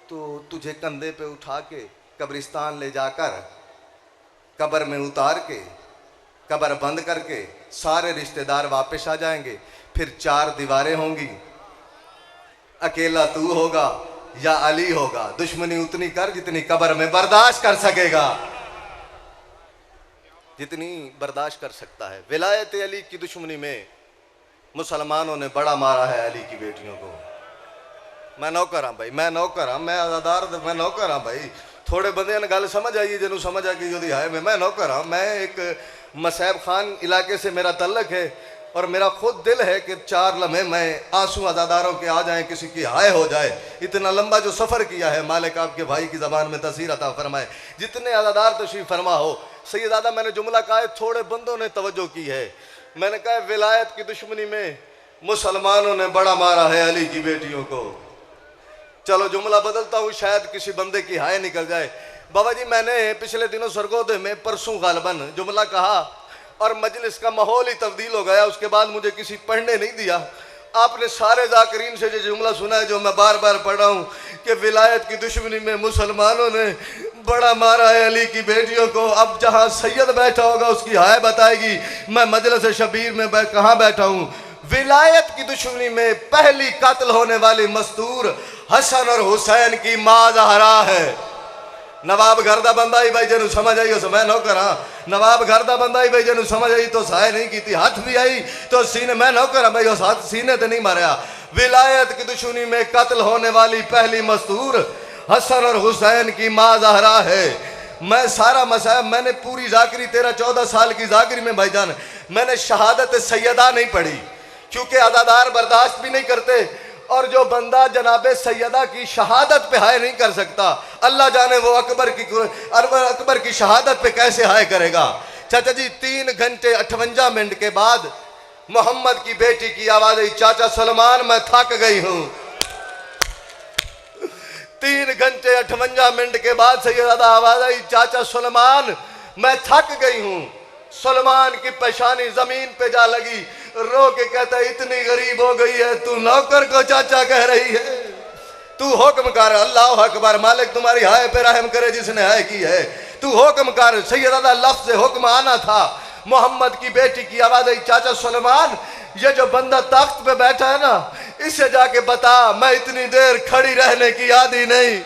तो तुझे कंधे पे उठा के कब्रिस्तान ले जाकर कब्र में उतार के कब्र बंद करके सारे रिश्तेदार वापस आ जाएंगे। फिर 4 दीवारें होंगी, अकेला तू होगा या अली होगा। दुश्मनी उतनी कर जितनी कब्र में बर्दाश्त कर सकेगा, जितनी बर्दाश्त कर सकता है। विलायत अली की दुश्मनी में मुसलमानों ने बड़ा मारा है अली की बेटियों को। मैं नौकर हाँ भाई, मैं नौकर हाँ, मैं आजादार, मैं नौकर हाँ भाई। थोड़े बंदे ने गल समझ आई जिन्होंने समझ आ कि जो है मैं नौकर हाँ। मैं एक मसैब खान इलाके से मेरा तल्लक है और मेरा खुद दिल है कि 4 लम्हे मैं आंसू आजादारों के आ जाएं, किसी की हाय हो जाए। इतना लंबा जो सफ़र किया है मालिक आपके भाई की ज़बान में तसीर अता फरमाए। जितने आजादार तशरीफ़ फरमा हो। सैयदादा मैंने जुमला कहा है, थोड़े बंदों ने तवज्जो की है। मैंने कहा विलायत की दुश्मनी में मुसलमानों ने बड़ा मारा है अली की बेटियों को। चलो जुमला बदलता हूँ, शायद किसी बंदे की हाय निकल जाए। बाबा जी मैंने पिछले दिनों सरगोदे में परसों गालबन जुमला कहा और मजलिस का माहौल ही तब्दील हो गया। उसके बाद मुझे किसी पढ़ने नहीं दिया। आपने सारे जाकरीन से जो जुमला सुना है, जो मैं बार बार पढ़ रहा हूँ कि विलायत की दुश्मनी में मुसलमानों ने बड़ा मारा है अली की बेटियों को। अब जहाँ सैयद बैठा होगा उसकी हाय बताएगी मैं मजलिस शबीर में कहाँ बैठा हूँ। विलायत की दुश्मनी में पहली कत्ल होने वाली मस्तूर हसन और हुसैन की माँ ज़हरा है। नवाब घरदा बंदा ही भाई जेनू समझ आई उस मैं नौकर हाँ। नवाब घरदा बंदा ही भाई जेनू समझ आई तो सहाय नहीं की थी, हाथ भी आई तो सीने, मैं नौकर भाई उस हाथ सीने तो नहीं मारा। विलायत की दुश्मनी में कत्ल होने वाली पहली मस्तूर हसन और हुसैन की माँ ज़हरा है। मैं सारा मसायब मैंने पूरी जाकरी 13-14 साल की जाकरी में भाईजान मैंने शहादत सैयदा नहीं पढ़ी, क्योंकि अदादार बर्दाश्त भी नहीं करते। और जो बंदा जनाबे सैयदा की शहादत पे हाय नहीं कर सकता, अल्लाह जाने वो अकबर की शहादत पे कैसे हाय करेगा। चाचा जी 3 घंटे 58 मिनट के बाद मोहम्मद की बेटी की आवाज आई, चाचा सलमान मैं थक गई हूँ। 3 घंटे 58 मिनट के बाद सैयदा आवाज आई, चाचा सलमान मैं थक गई हूँ। सलमान की पेशानी जमीन पे जा लगी, रो के कहता है इतनी गरीब हो गई है तू नौकर को चाचा कह रही है। तू हुक्म कर, अल्लाह अकबर, मालिक तुम्हारी हाय पे रहम करे जिसने हाय की है। तू हुक्म कर। सैयदा लफ्ज़ से हुक्म आना था। मोहम्मद की बेटी की आवाज आई, चाचा सलमान ये जो बंदा तख्त पे बैठा है ना, इससे जाके बता मैं इतनी देर खड़ी रहने की आदी नहीं।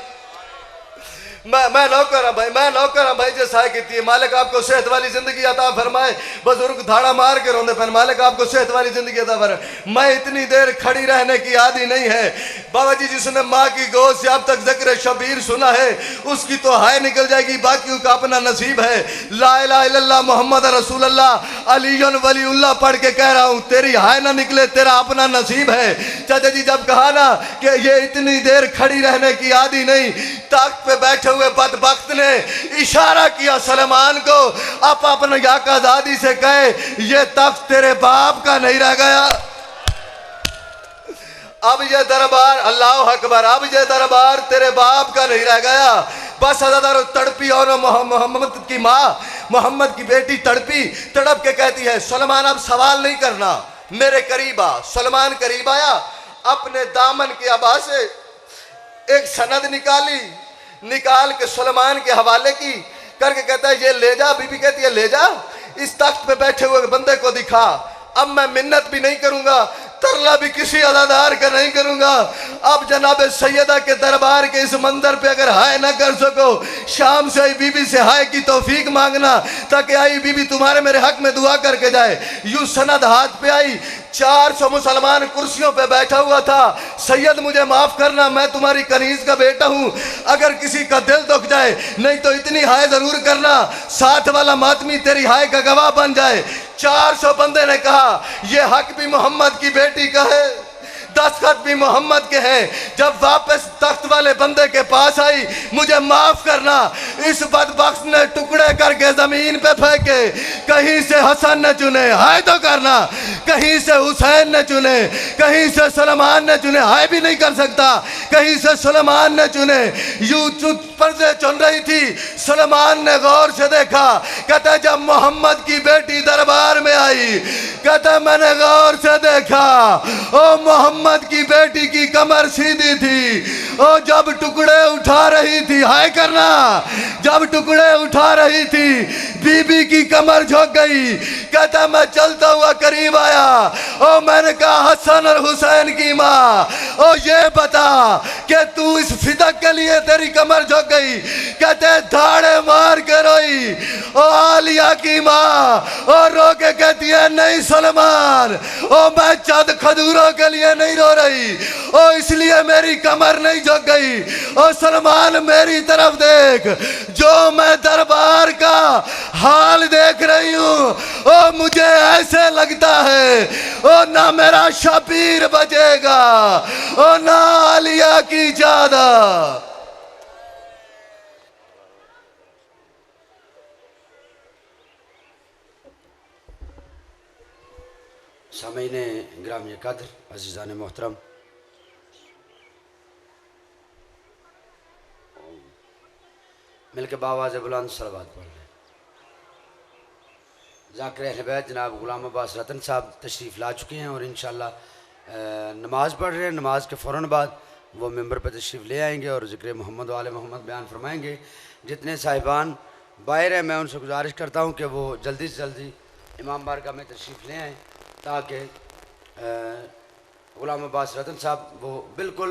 मैं नौकर हूं भाई, मैं नौकर हूं भाई। जैसा कहती है मालिक आपको सेहत वाली जिंदगी अता फरमाए। बुजुर्ग धाड़ा मार के रोंदे फिर मालिक आपको सेहत वाली जिंदगी अता फरमाए। मैं इतनी देर खड़ी रहने की आदी नहीं है। बाबा जी जिसने माँ की गोद से अब तक जिक्र शबीर सुना है उसकी तो हाय निकल जाएगी, बाकियों का अपना नसीब है। ला इलाहा इल्लल्लाह मोहम्मद रसूलुल्लाह अलीयुन वलीउल्लाह पढ़ के कह रहा हूँ, तेरी हाय ना निकले तेरा अपना नसीब है। चाचा जी जब कहा ना कि ये इतनी देर खड़ी रहने की आदी नहीं, तख्त पे बैठे हुए बदबख्त ने इशारा किया सलमान को, आप अपने आका दादी से कहे ये तख्त तेरे बाप का नहीं रह गया। अब ये दरबार, अल्लाह अकबर, अब ये दरबार तेरे बाप का नहीं रह गया। बस अदादारो तड़पी और मोहम्मद की माँ, मोहम्मद की बेटी तड़पी, तड़प के कहती है सलमान अब सवाल नहीं करना, मेरे करीब आ। सलमान करीब आया, अपने दामन की आभा से एक सनद निकाली, निकाल के सलमान के हवाले की करके कहता है ये ले जा। बीबी कहती है ले जा, इस तख्त पे बैठे हुए बंदे को दिखा। अब मैं मिन्नत भी नहीं करूंगा, तरला भी किसी अदादार का नहीं करूंगा। अब जनाब सैयदा के दरबार के इस मंदिर पे अगर हाय ना कर सको, शाम से आई बीबी से हाय की तौफीक मांगना, ताकि आई बीबी तुम्हारे मेरे हक में दुआ करके जाए। यूं सनद हाथ पे आई, 400 मुसलमान कुर्सियों पे बैठा हुआ था। सैयद मुझे माफ करना, मैं तुम्हारी कनीज का बेटा हूँ, अगर किसी का दिल दुख जाए नहीं तो इतनी हाय जरूर करना, साथ वाला मातमी तेरी हाय का गवाह बन जाए। 400 बंदे ने कहा यह हक भी मोहम्मद की बेटी का है। दस्तखत भी मोहम्मद के हैं। जब वापस तख्त वाले बंदे के पास आई, मुझे माफ करना, इस बदबख्त ने टुकड़े करके जमीन पे फेंके। कहीं से हसन ने चुने, हाय तो करना, कहीं से हुसैन ने चुने, कहीं से सलमान ने चुने, हाय भी नहीं कर सकता, कहीं से सलमान ने चुने। यूसुफ पर्दे चुन रही थी, सलमान ने गौर से देखा। कहता जब मोहम्मद की बेटी दरबार में आई, कहता मैंने गौर से देखा, ओ मोहम्मद की बेटी की कमर सीधी थी। ओ जब टुकड़े उठा रही थी, हाय करना, जब टुकड़े उठा रही थी, बीबी की कमर झुक गई। कहता मैं चलता हुआ करीब आया, ओ मैंने कहा हसन और हुसैन की माँ, ओ ये बता कि तू इस फिदक के लिए तेरी कमर झुक गई। कहते धाड़े मार के रोई। ओ आलिया की माँ ओ रो के कहती है नहीं सलमान, ओ मैं चंद खजूरों के लिए नहीं रो रही, ओ इसलिए मेरी कमर नहीं झुक गई। ओ सलमान मेरी तरफ देख, जो मैं दरबार का हाल देख रही हूँ, ओ मुझे ऐसे लगता है ओ ना मेरा शबीर बचेगा, ओ ना आलिया की ज्यादा। सामईने ग्रामीण कदर, अजीज़ान मोहतरम, मिलके बावाज़ बुलंद सलावत पढ़ लें। ज़ाकिर अहले बैत जनाब गुलाम अब्बास रतन साहब तशरीफ़ ला चुके हैं और इंशाअल्लाह नमाज़ पढ़ रहे हैं। नमाज के फ़ौरन बाद वो मेंबर पर तशरीफ़ ले आएंगे और ज़िक्र मोहम्मद वाले मोहम्मद बयान फरमाएंगे। जितने साहिबान बाहर हैं, मैं उनसे गुजारिश करता हूँ कि वो जल्दी से जल्दी इमाम बारगाह में तशरीफ़ ले आएँ ताकि गुलाम अब्बास रतन साहब वो बिल्कुल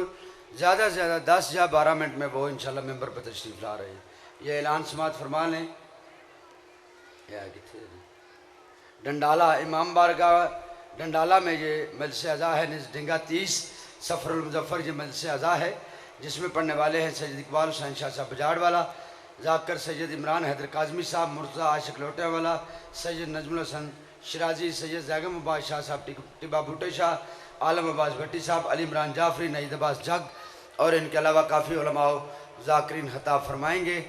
ज़्यादा से ज़्यादा 10 या 12 मिनट में वो इंशाअल्लाह मेंबर पर तशरीफ़ ला रहे हैं। ये ऐलान समात फरमा लें। डंडाला इमाम बारगाह डंडाला में ये मजलिस अज़ा है। निज़डिंगा 30 सफ़रुल मुज़फ़्फ़र ये मजलिस अज़ा है, जिसमें पढ़ने वाले हैं सैयद इकबाल हुसैन शाह साहब बजाड़ वाला, जाकर सैयद इमरान हैदर काज़मी साहब, मुर्तज़ा आशिक लोटे वाला, सैयद नजमुल हसन शिराजी, सैयद जैगम अब्बास शाह साहब टिबा बूटे शाह, आलम अब्बास भट्टी साहब, अली इमरान जाफरी, नईद अब्बास जग और इनके अलावा काफ़ी उलमा ज़ाकिरीन खताब फरमाएँगे।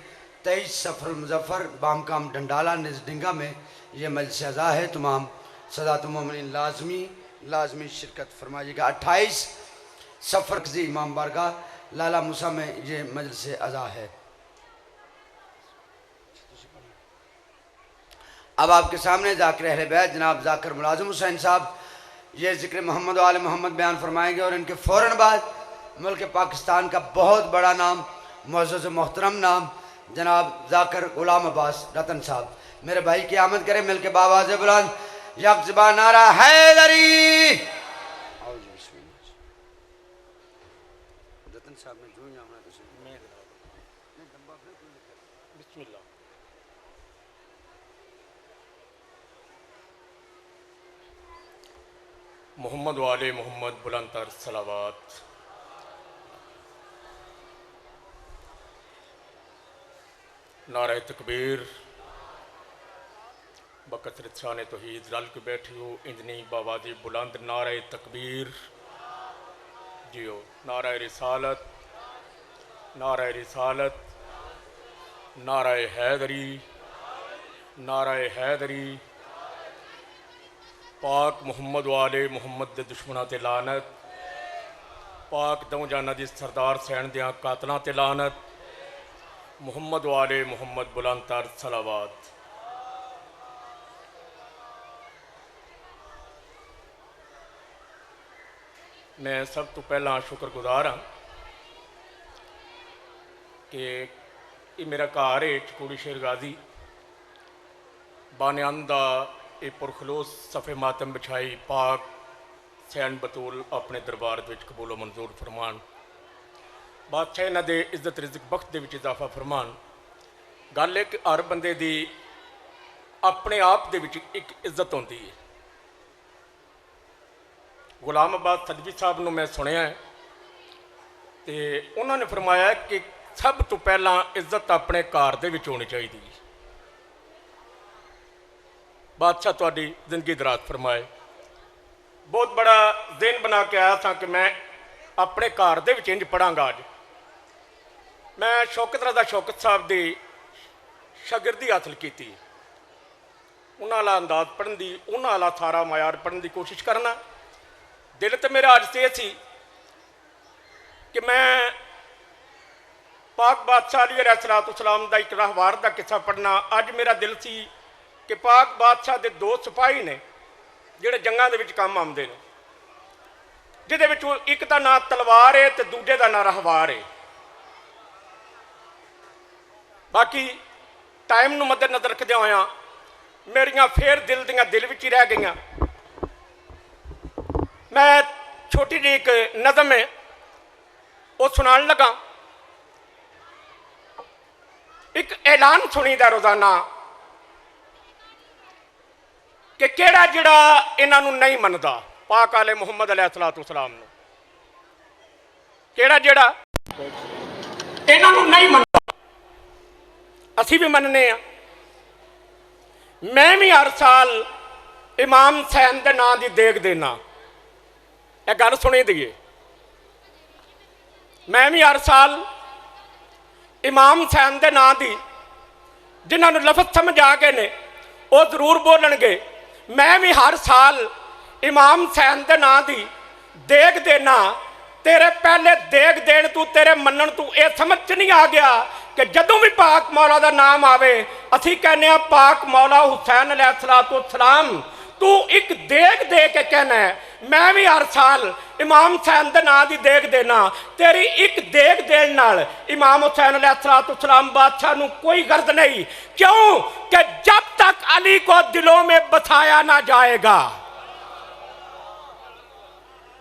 23 सफ़रुल मुज़फ़्फ़र बामकाम डंडाला निज़डिंगा में ये मजलिस अज़ा है। तमाम सदातुल मोमिनीन लाजमी शिरकत फरमाइएगा। 28 सफ़र की इमाम बारगाह लाला मूसा में ये मजलिस अज़ा है। अब आपके सामने ज़ाकिर अहले बैत जनाब ज़ाकिर मुलाज़िम हुसैन साहब ये ज़िक्र मोहम्मद वाले मोहम्मद बयान फरमाएंगे और इनके फ़ौरन बाद मुल्क पाकिस्तान का बहुत बड़ा नाम, मुअज़्ज़ज़ मोहतरम नाम जनाब ज़ाकिर गुलाम अब्बास रतन साहब मेरे भाई की आमद करें। मिल के बावाज़ बुलंद यक ज़बान नारा हैदरी। रतन साहब ने जो बिस्मिल्लाह। मोहम्मद वाले मोहम्मद बुलंद तर सलावत। नारे तकबीर बकसरत शान तौहीद रल के बैठी हो इंजनी बावाजी बुलंद नारे तकबीर जियो। नारा रिसालत, नारा रिसालत, नारा हैदरी, नारा हैदरी। पाक मुहम्मद वाले मुहम्मद दे दुश्मनां ते लानत, पाक दो जाना दी सरदार सैन दियां कातलां ते लानत। मुहम्मद वाले मुहम्मद बुलंद तर सलावत। मैं सब तो पहला शुक्रगुजार हाँ कि ये मेरा घर है चकोड़ी शेर गाजी बानियान दा ये पुरखलोस सफ़े मातम बिछाई पाक सैन बतूल अपने दरबार विच कबूलो मंजूर फरमान। बादशाह इन्हां दे इज्जत रिज़क बख्त दे विच इजाफा फरमान। गल है कि हर बंदे दी अपने आप दे विच एक इज्जत होंदी है। गुलाम अब्बास सदवी साहब नूं मैं सुनिया है तो उन्होंने फरमाया कि सब तो पहला इज्जत अपने घर दे विच होनी चाहिए। बादशाह तुहाडी जिंदगी दराज फरमाए। बहुत बड़ा दिन बना के आया था कि मैं अपने घर दे विच इंज पढ़ांगा। अज मैं शौकत रज़ा शौकत साहब की शागिर्दी हासिल की, उन्हां वाला अंदाज पढ़न की, उन्हां वाला सारा मयार पढ़न की कोशिश करना। दिल तो मेरा अज से सी कि मैं पाक बादशाह अली अलैहिस्सलाम का एक रहवार का किस्सा पढ़ना। अज मेरा दिल सी कि पाक बादशाह के दो सिपाही ने जिहड़े जंगां दे विच काम आउंदे ने, जिहदे विचों एक का नाम तलवार है तो दूजे का नाम रहवार है। बाकी टाइम नूं मद्देनज़र रखदे होया मेरियां फिर दिल दियां दिल विच ही रह गईयां। मैं छोटी जी एक नज़म है वो सुनान लगा। एक ऐलान सुनीदा रोज़ाना कि केड़ा जिहड़ा इन्हां नूं नहीं मनदा पाक आले मुहम्मद अलैहिस्सलाम नूं, केड़ा जिहड़ा इन्हां नूं नहीं मनदा, असीं भी मनने आ। मैं भी हर साल इमाम हुसैन के नाम की देग देना, यह गल सुनी दिए। मैं भी हर साल इमाम हुसैन के नाम की जिन्होंने लफज समझ आ गए ने वो जरूर बोलणगे। मैं भी हर साल इमाम हुसैन के नाम की देग देना। तेरे पहले देग देन तू तेरे मनन तू यह समझ च नहीं आ गया कि जदों भी पाक मौला का नाम आवे असी कहने पाक मौला हुसैन अलैहिस्सलाम, तू एक देग दे के कहना है। मैं भी हर साल इमाम हुसैन के नाम की देग देना। तेरी एक देग देने नाल इमाम हुसैन अलैहिस्सलाम बादशाह नूं कोई गर्द नहीं। क्यों कि जब तक अली को दिलों में बसाया ना जाएगा,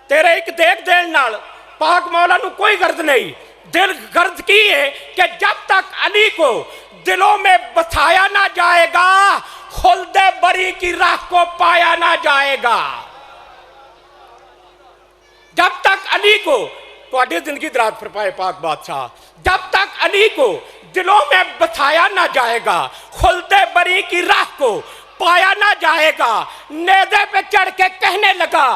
तेरे एक देख देने नाल पाक मौला नूं कोई गर्द नहीं। दिल गर्द की है कि जब तक अली को दिलों में बसाया ना जाएगा, खुल्दे बरी की राह को पाया ना जाएगा। जब तक अली को तुहाडी जिंदगी दराज फरमाए पाक बादशाह, जब तक अली को दिलों में बसाया ना जाएगा, खुल्दे बरी की राह को पाया ना जाएगा। नेज़े पे चढ़ के कहने लगा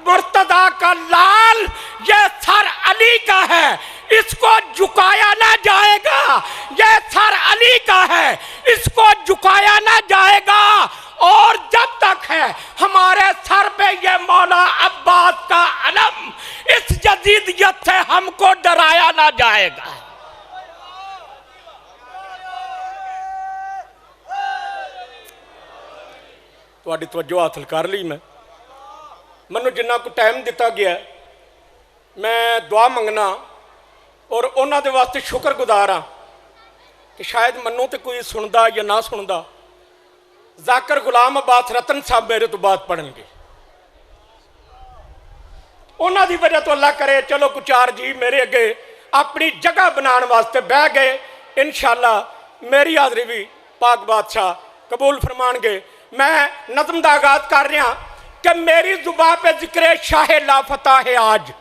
मुर्तदा का लाल ये सर अली का है, इसको झुकाया ना जाएगा। ये सर अली का है, इसको झुकाया ना जाएगा। और जब तक है हमारे सर पे ये मौला अब्बास का अलम, इस जदीदियत से हमको डराया ना जाएगा। तुहाडी तवज्जो हासिल कर ली। मैनू जिन्ना को टाइम दिता गया मैं दुआ मंगना और उन्हों के वास्ते शुक्रगुजार हाँ कि शायद मनो तो कोई सुनता या ना सुनता। जाकिर गुलाम अब्बास रतन साहब मेरे तो बाद पढ़नगे, उन्हों की वजह तो अल्लाह करे चलो कुछ चार जी मेरे अगे अपनी जगह बनाने वास्ते बह गए। इंशाअल्लाह मेरी हाजरी भी पाक बादशाह कबूल फरमानगे। मैं नज़म का आगाज कर रहा कि मेरी जुबान पे जिक्र शाह लाफता है आज।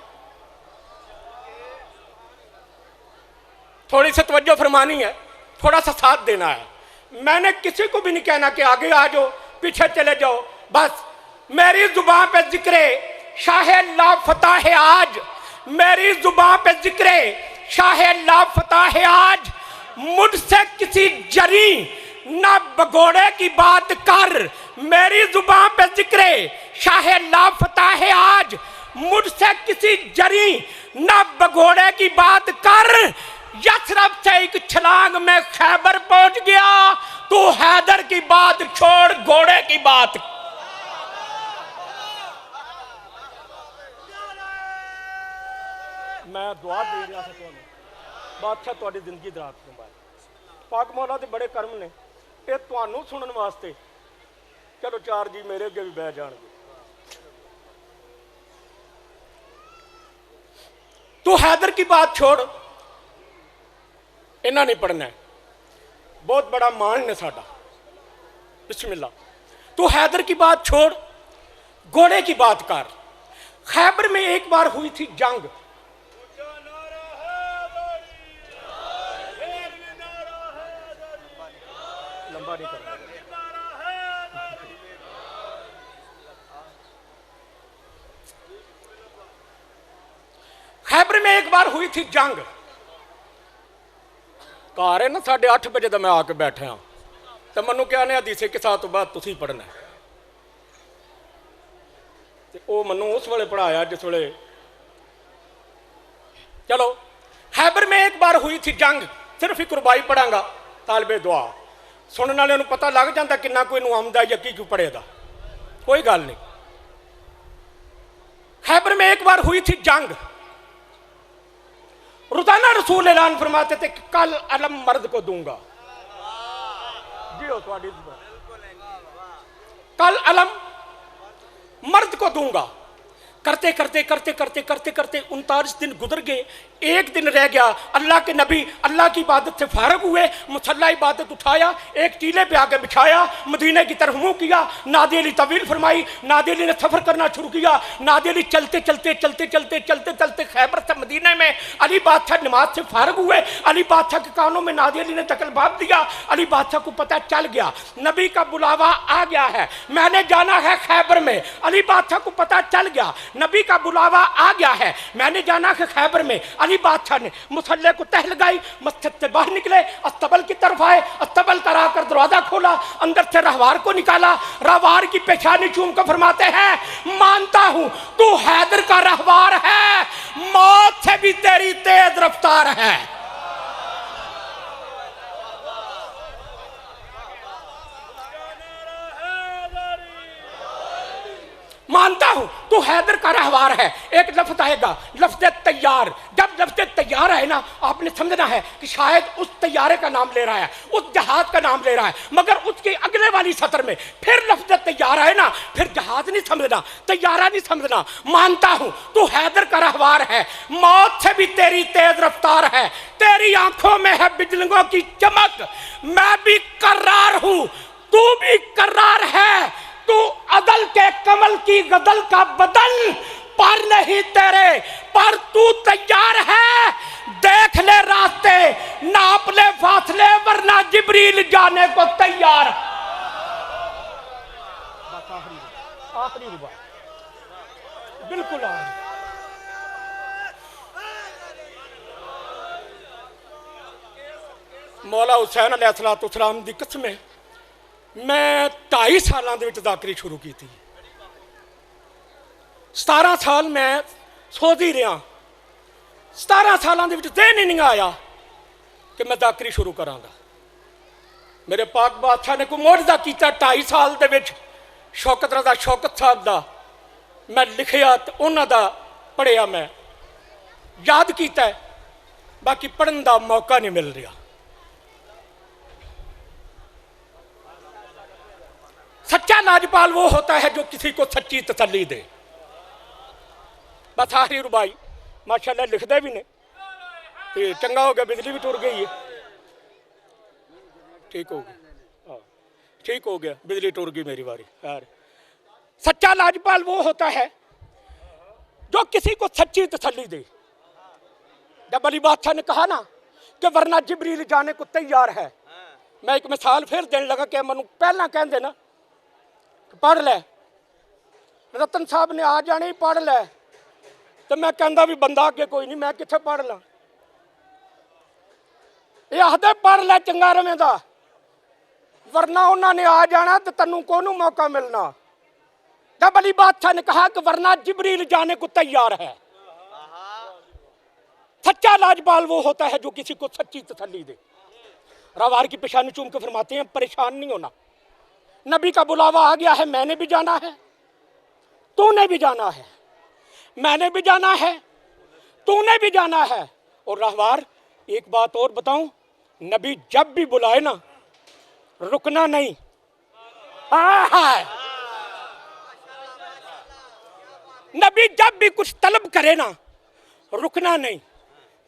थोड़ी सी तवज्जो फरमानी है, थोड़ा सा साथ देना है। मैंने किसी को भी नहीं कहना कि आगे आ जाओ पीछे चले जाओ, बस मेरी जुबान पे जिक्र शाह लाफता है आज। मेरी जुबान पे जिक्र शाह लाफता है आज। मुझसे किसी जरी ना बगोड़े की बात कर। मेरी जुबान पे जिक्र शाह लाफता है आज। मुझसे किसी जरी ना बगोड़े की बात कर। यथरब से एक छलांग में खैबर पहुंच गया, तू हैदर की बात छोड़ घोड़े की बात। मैं दुआ दे रहा था तुहानू बादशाह तुहाडी जिंदगी दराज फरमाए। पाक मौला दे बड़े कर्म ने ये तुहानू सुनने वास्ते। चलो चार जी मेरे अगे भी बह जाएंगे। तू हैदर की बात छोड़, इन्ना नहीं पढ़ना है, बहुत बड़ा मान ने साडा। बिस्मिल्लाह। तू हैदर की बात छोड़ घोड़े की बात कर। खैबर में एक बार हुई थी जंग। लंबा नहीं करना। खैबर में एक बार हुई थी जंग। घर है ना 8:30 बजे तो मैं आके बैठा हाँ, तो मैं क्या ने हदीसे के साथ बाद तुसी पढ़ना है, वो मैं उस वेले पढ़ाया जिस वेले। चलो, खैबर में एक बार हुई थी जंग, सिर्फ एक रुबाई पढ़ांगा तालबे दुआ, सुनने वाले पता लग जाता कि कोई आमदा या की क्यों पढ़ेगा, कोई गल नहीं। खैबर में एक बार हुई थी जंग। रोजाना रसूल ऐलान फरमाते थे कि कल अलम मर्द को दूंगा। जी हो तुम्हारी कल अलम मर्द को दूंगा। करते करते करते करते करते करते 39 दिन गुजर गए। एक दिन रह गया, अल्लाह के नबी अल्लाह की इबादत से फारग हुए, मुसल्ला इबादत उठाया, एक टीले पे आके बिछाया, मदीने की तरफ मुंह किया, नादी अली तवील फरमाई, नादी अली ने सफर करना शुरू किया। नादी अली चलते चलते चलते चलते चलते चलते खैबर से मदीने में अली बादशाह नमाज से फारग हुए। अली बादशाह के कानों में नादी अली ने दखल बाब दिया। अली बादशाह को पता चल गया नबी का बुलावा आ गया है, मैंने जाना है खैबर में। अली बादशाह को पता चल गया नबी का बुलावा आ गया है, मैंने जाना है खैबर में। अली बादशाह ने मुसल्ले को तह लगाई, मस्जिद से बाहर निकले, अस्तबल की तरफ आए, अस्तबल करा कर दरवाजा खोला, अंदर से रहवार को निकाला। रहवार की पेशानी चूम कर फरमाते हैं, मानता हूं तू हैदर का रहवार है, मौत से भी तेरी तेज रफ्तार है। मानता हूं तू हैदर का रहवार है। एक लफ्ज आएगा, लफ्ज तैयार। जब लफ्ज तैयार है ना, आपने समझना है कि शायद उस तैयारे का नाम ले रहा है, उस जहाज का नाम ले रहा है, मगर उसके अगले वाली सतर में फिर लफ्ज तैयार है ना, फिर जहाज नहीं समझना, तैयारा नहीं समझना। मानता हूं तू हैदर का रहवार है, मौत से भी तेरी तेज रफ्तार है, तेरी आंखों में है बिजलियों की चमक, मैं भी कर्रार हूं तू भी कर्रार है। तू अदल के कमल की गदल का बदल पर नहीं तेरे, पर तू तैयार है। देख ले रास्ते, नाप ले फासले, वरना जिब्रील जाने को तैयार। आखिरी रुबा बिल्कुल मौला हुसैन अलैहिस्सलाम दी कसम है, मैं 2.5 सालों के दाखिली शुरू की थी। 17 साल मैं सोच ही रहा, 17 सालों के दिन ही नहीं आया कि मैं दाखिली शुरू करांगा। मेरे पाक बादशाह ने कोई मोजज़ा किया। 2.5 साल के विच शौकत रज़ा शौकत साहब का मैं लिखिया तो उन्होंने पढ़िया, मैं याद किया, बाकी पढ़न का मौका नहीं मिल रहा। सच्चा लाजपाल वो होता है जो किसी को सच्ची तसल्ली दे। बस आखिरी रुबाई माशाल्लाह लिखते भी ने, तो चंगा हो गया, बिजली भी टुर गई है, ठीक हो गया, हाँ ठीक हो गया, बिजली टुर गई मेरी बारी। यार सच्चा लाजपाल वो होता है जो किसी को सच्ची तसल्ली दे। जब अली बादशाह ने कहा ना कि वरना जिब्रील जाने को तैयार है, मैं एक मिसाल फिर देने लगा कि मैं पहला कह देना पढ़ ले, रतन साहब ने आ जाने ही पढ़ ले, तो मैं कहता भी बंदा अगे कोई नहीं, मैं किथे पढ़ ला। ये आखदे पढ़ ले चंगा रवेंदा, वरना उन्होंने आ जाना तो तैनू कोनू मौका मिलना। जब अली बादशाह ने कहा कि वरना जिब्रील जाने को तैयार है। सच्चा लाजपाल वो होता है जो किसी को सच्ची तसल्ली दे। रवार की पेशानी चूम के फरमाते हैं, परेशान नहीं होना, नबी का बुलावा आ गया है, मैंने भी जाना है, तूने भी जाना है, मैंने भी जाना है, तूने भी जाना है। और रहवार एक बात और बताऊं, नबी जब भी बुलाए ना रुकना नहीं। नबी जब भी कुछ तलब करे ना रुकना नहीं,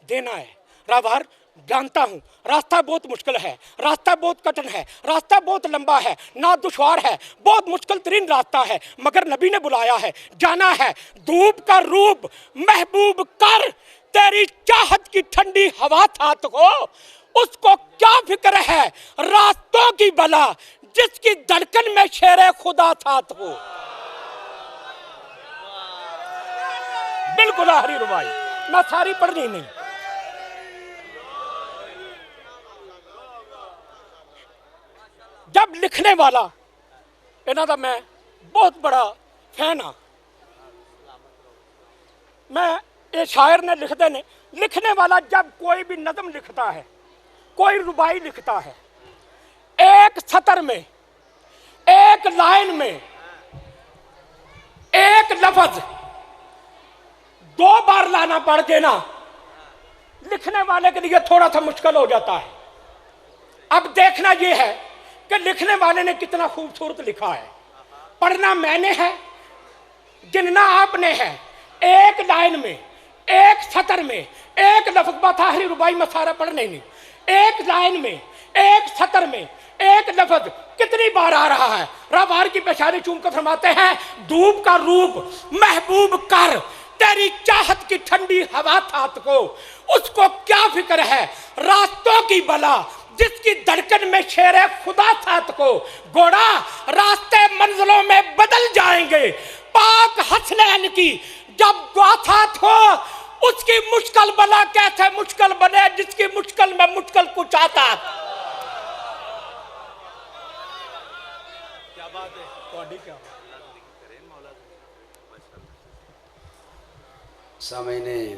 देना है। रहवार जानता हूं रास्ता बहुत मुश्किल है, रास्ता बहुत कठिन है, रास्ता बहुत लंबा है, ना दुश्वार है, बहुत मुश्किल तरीन रास्ता है, मगर नबी ने बुलाया है, जाना है। धूप का रूप महबूब कर, तेरी चाहत की ठंडी हवा साथ हो, उसको क्या फिक्र है रास्तों की बला, जिसकी धड़कन में शेरे खुदा साथ हो। बिल्कुल आखिरी रुबाई मैं सारी पढ़नी नहीं। जब लिखने वाला इन्हां दा मैं बहुत बड़ा फैन हाँ। मैं ये शायर ने लिखते ने, लिखने वाला जब कोई भी नज़म लिखता है, कोई रुबाई लिखता है, एक सतर में, एक लाइन में, एक लफ्ज 2 बार लाना पड़ के ना, लिखने वाले के लिए थोड़ा सा मुश्किल हो जाता है। अब देखना यह है कि लिखने वाले ने कितना खूबसूरत लिखा है। पढ़ना मैंने है, गिनना आपने है। एक लाइन में, एक सतर में, एक लफ्ज बताहरी रुबाई में सारा पढ़ने नहीं, एक लाइन में, एक सतर में, एक लफ्ज कितनी बार आ रहा है। रबार की पेशानी चूम कर फरमाते हैं, धूप का रूप महबूब कर, तेरी चाहत की ठंडी हवा थात को, उसको क्या फिक्र है रास्तों की बला, जिसकी धड़कन में शेर खुदा साथ को। घोड़ा रास्ते मंजिलों में बदल जाएंगे, पाक हसनैन की जब गाथा हो, उसकी मुश्किल बला कैसे मुश्किल बने, जिसकी मुश्किल में मुश्किल कुछ आता। क्या बात है, क्या सामईने